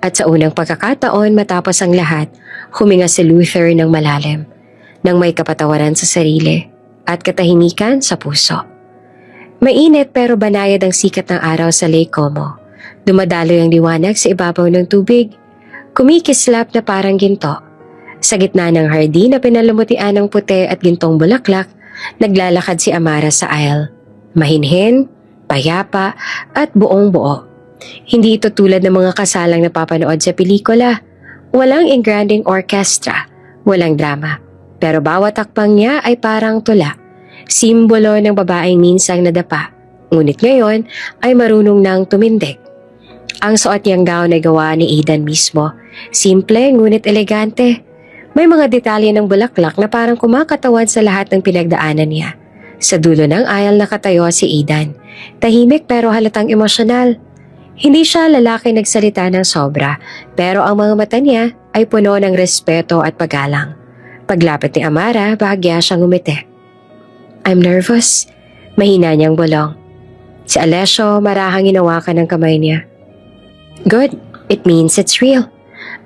At sa unang pagkakataon matapos ang lahat, huminga si Luther ng malalim, nang may kapatawaran sa sarili at katahimikan sa puso. Mainit pero banayad ang sikat ng araw sa Lake Como. Dumadaloy ang liwanag sa ibabaw ng tubig. Kumikislap na parang ginto. Sa gitna ng hardin na pinalamutian ng puti at gintong bulaklak, naglalakad si Amara sa aisle. Mahinhin, payapa, at buong-buo. Hindi ito tulad ng mga kasalang napapanood sa pelikula. Walang engranding orchestra, walang drama. Pero bawat takpang niya ay parang tula. Simbolo ng babaeng minsang nadapa. Ngunit ngayon ay marunong nang tumindig. Ang suot niyang gown ay gawa ni Aidan mismo. Simple ngunit elegante. May mga detalye ng bulaklak na parang kumakatawan sa lahat ng pinagdaanan niya. Sa dulo ng aisle nakatayo si Aidan. Tahimik pero halatang emosyonal. Hindi siya lalaki nagsalita ng sobra, pero ang mga mata niya ay puno ng respeto at paggalang. Paglapit ni Amara, bahagya siyang umiti. I'm nervous. Mahina niyang bulong. Si Alessio marahang hinawakan ng kamay niya. Good, it means it's real.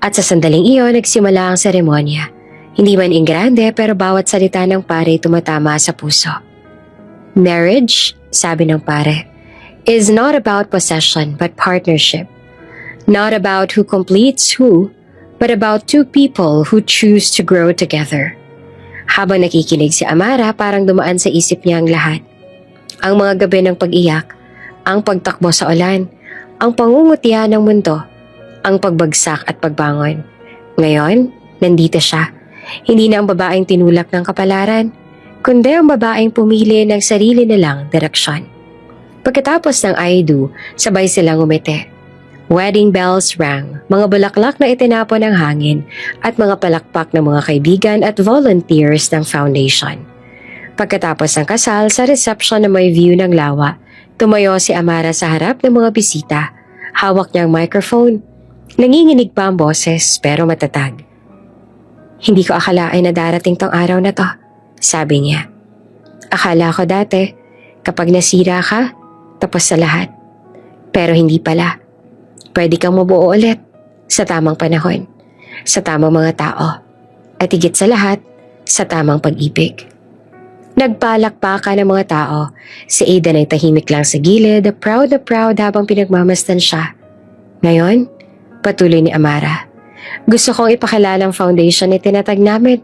At sa sandaling iyon, nagsimula ang seremonya. Hindi man ingrande pero bawat salita ng pare tumatama sa puso. Marriage, sabi ng pare, is not about possession but partnership. Not about who completes who, but about two people who choose to grow together. Habang nakikinig si Amara, parang dumaan sa isip niya ang lahat. Ang mga gabi ng pag-iyak, ang pagtakbo sa ulan, ang pangungutya ng mundo, ang pagbagsak at pagbangon. Ngayon, nandito siya. Hindi na ang babaeng tinulak ng kapalaran, kundi ang babaeng pumili ng sarili nilang direksyon. Pagkatapos ng I do, sabay silang umiti. Wedding bells rang, mga bulaklak na itinapon ng hangin at mga palakpak ng mga kaibigan at volunteers ng foundation. Pagkatapos ng kasal sa reception na may view ng lawa, tumayo si Amara sa harap ng mga bisita. Hawak niya ang microphone. Nanginginig pa ang boses pero matatag. Hindi ko akalain na darating tong araw na to, sabi niya. Akala ko dati, kapag nasira ka, tapos sa lahat. Pero hindi pala. Pwede kang mabuo ulit sa tamang panahon, sa tamang mga tao, at higit sa lahat, sa tamang pag-ibig. Nagpalakpakan ng mga tao. Si Aidan ay tahimik lang sa gilid, proud habang pinagmamasdan siya. Ngayon, patuloy ni Amara. Gusto kong ipakilala ang foundation na tinatag namin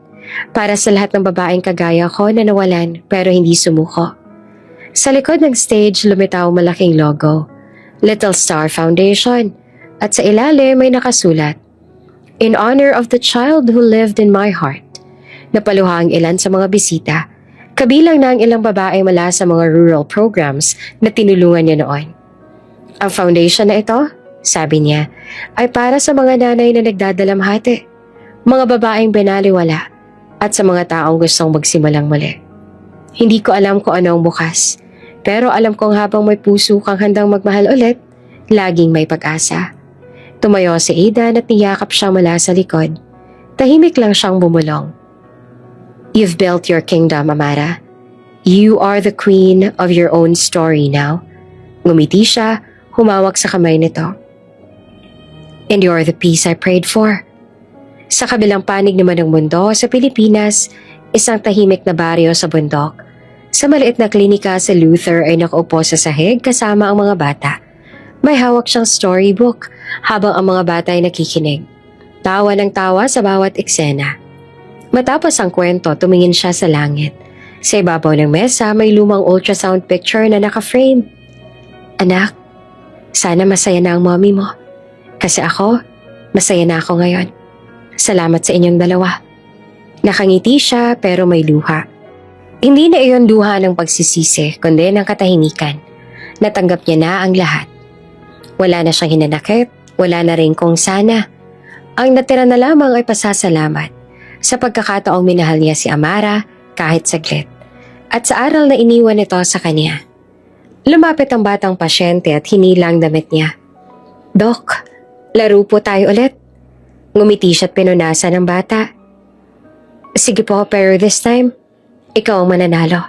para sa lahat ng babaeng kagaya ko na nawalan pero hindi sumuko. Sa likod ng stage lumitaw malaking logo, Little Star Foundation, at sa ilalim may nakasulat, In honor of the child who lived in my heart. Napaluha ang ilan sa mga bisita, kabilang na ang ilang babae mula sa mga rural programs na tinulungan niya noon. Ang foundation na ito, sabi niya, ay para sa mga nanay na nagdadalamhati, mga babaeng binaliwala, at sa mga taong gustong magsimulang muli. Hindi ko alam kung ano ang bukas, pero alam kong habang may puso kang handang magmahal ulit, laging may pag-asa. Tumayo si Aidan at niyakap siya mula sa likod. Tahimik lang siyang bumulong. You've built your kingdom, Amara. You are the queen of your own story now. Ngumiti siya, humawak sa kamay nito. And you're the peace I prayed for. Sa kabilang panig naman ng mundo, sa Pilipinas, isang tahimik na baryo sa bundok. Sa maliit na klinika sa Luther ay nakaupo sa sahig kasama ang mga bata. May hawak siyang storybook habang ang mga bata ay nakikinig. Tawa ng tawa sa bawat eksena. Matapos ang kwento, tumingin siya sa langit. Sa ibabaw ng mesa may lumang ultrasound picture na naka-frame. Anak, sana masaya na ang mommy mo. Kasi ako, masaya na ako ngayon. Salamat sa inyong dalawa. Nakangiti siya pero may luha. Hindi na iyon luha ng pagsisisi, kundi ng katahimikan. Natanggap niya na ang lahat. Wala na siyang hinanakit, wala na rin kung sana. Ang natira na lamang ay pasasalamat sa pagkakataong minahal niya si Amara kahit saglit. At sa aral na iniwan nito sa kanya. Lumapit ang batang pasyente at hinilang damit niya. Dok, laro po tayo ulit. Ngumiti siya't pinunasan ng bata. Sige po, pero this time, ikaw ang mananalo.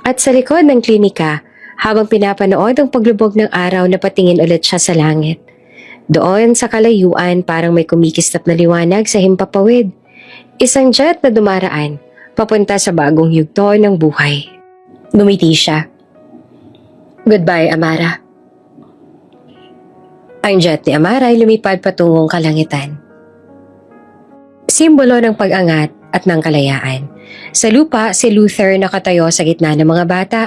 At sa likod ng klinika, habang pinapanood ang paglubog ng araw na patingin ulit siya sa langit. Doon sa kalayuan parang may kumikislap na liwanag sa himpapawid. Isang jet na dumaraan, papunta sa bagong yugto ng buhay. Ngumiti siya. Goodbye, Amara. Ang jet ni Amara ay lumipad patungong kalangitan. Simbolo ng pag-angat at ng kalayaan. Sa lupa, si Luther nakatayo sa gitna ng mga bata,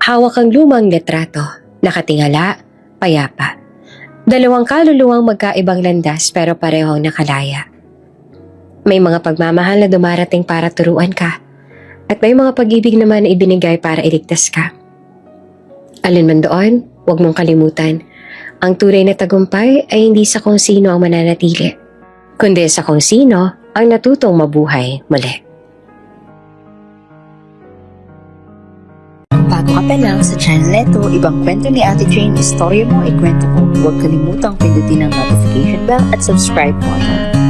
hawak ang lumang litrato, nakatingala, payapa. Dalawang kaluluwang magkaibang landas pero parehong nakalaya. May mga pagmamahal na dumarating para turuan ka, at may mga pag-ibig naman na ibinigay para iligtas ka. Alin man doon, huwag mong kalimutan, ang tunay na tagumpay ay hindi sa kung sino ang mananatili, kundi sa kung sino ang natutong mabuhay muli. Kung bago ka pa lang sa channel neto, ibang kwento ni Ate Jane, istorya mo, ikwento ko. Huwag kalimutang pindutin ang notification bell at subscribe button.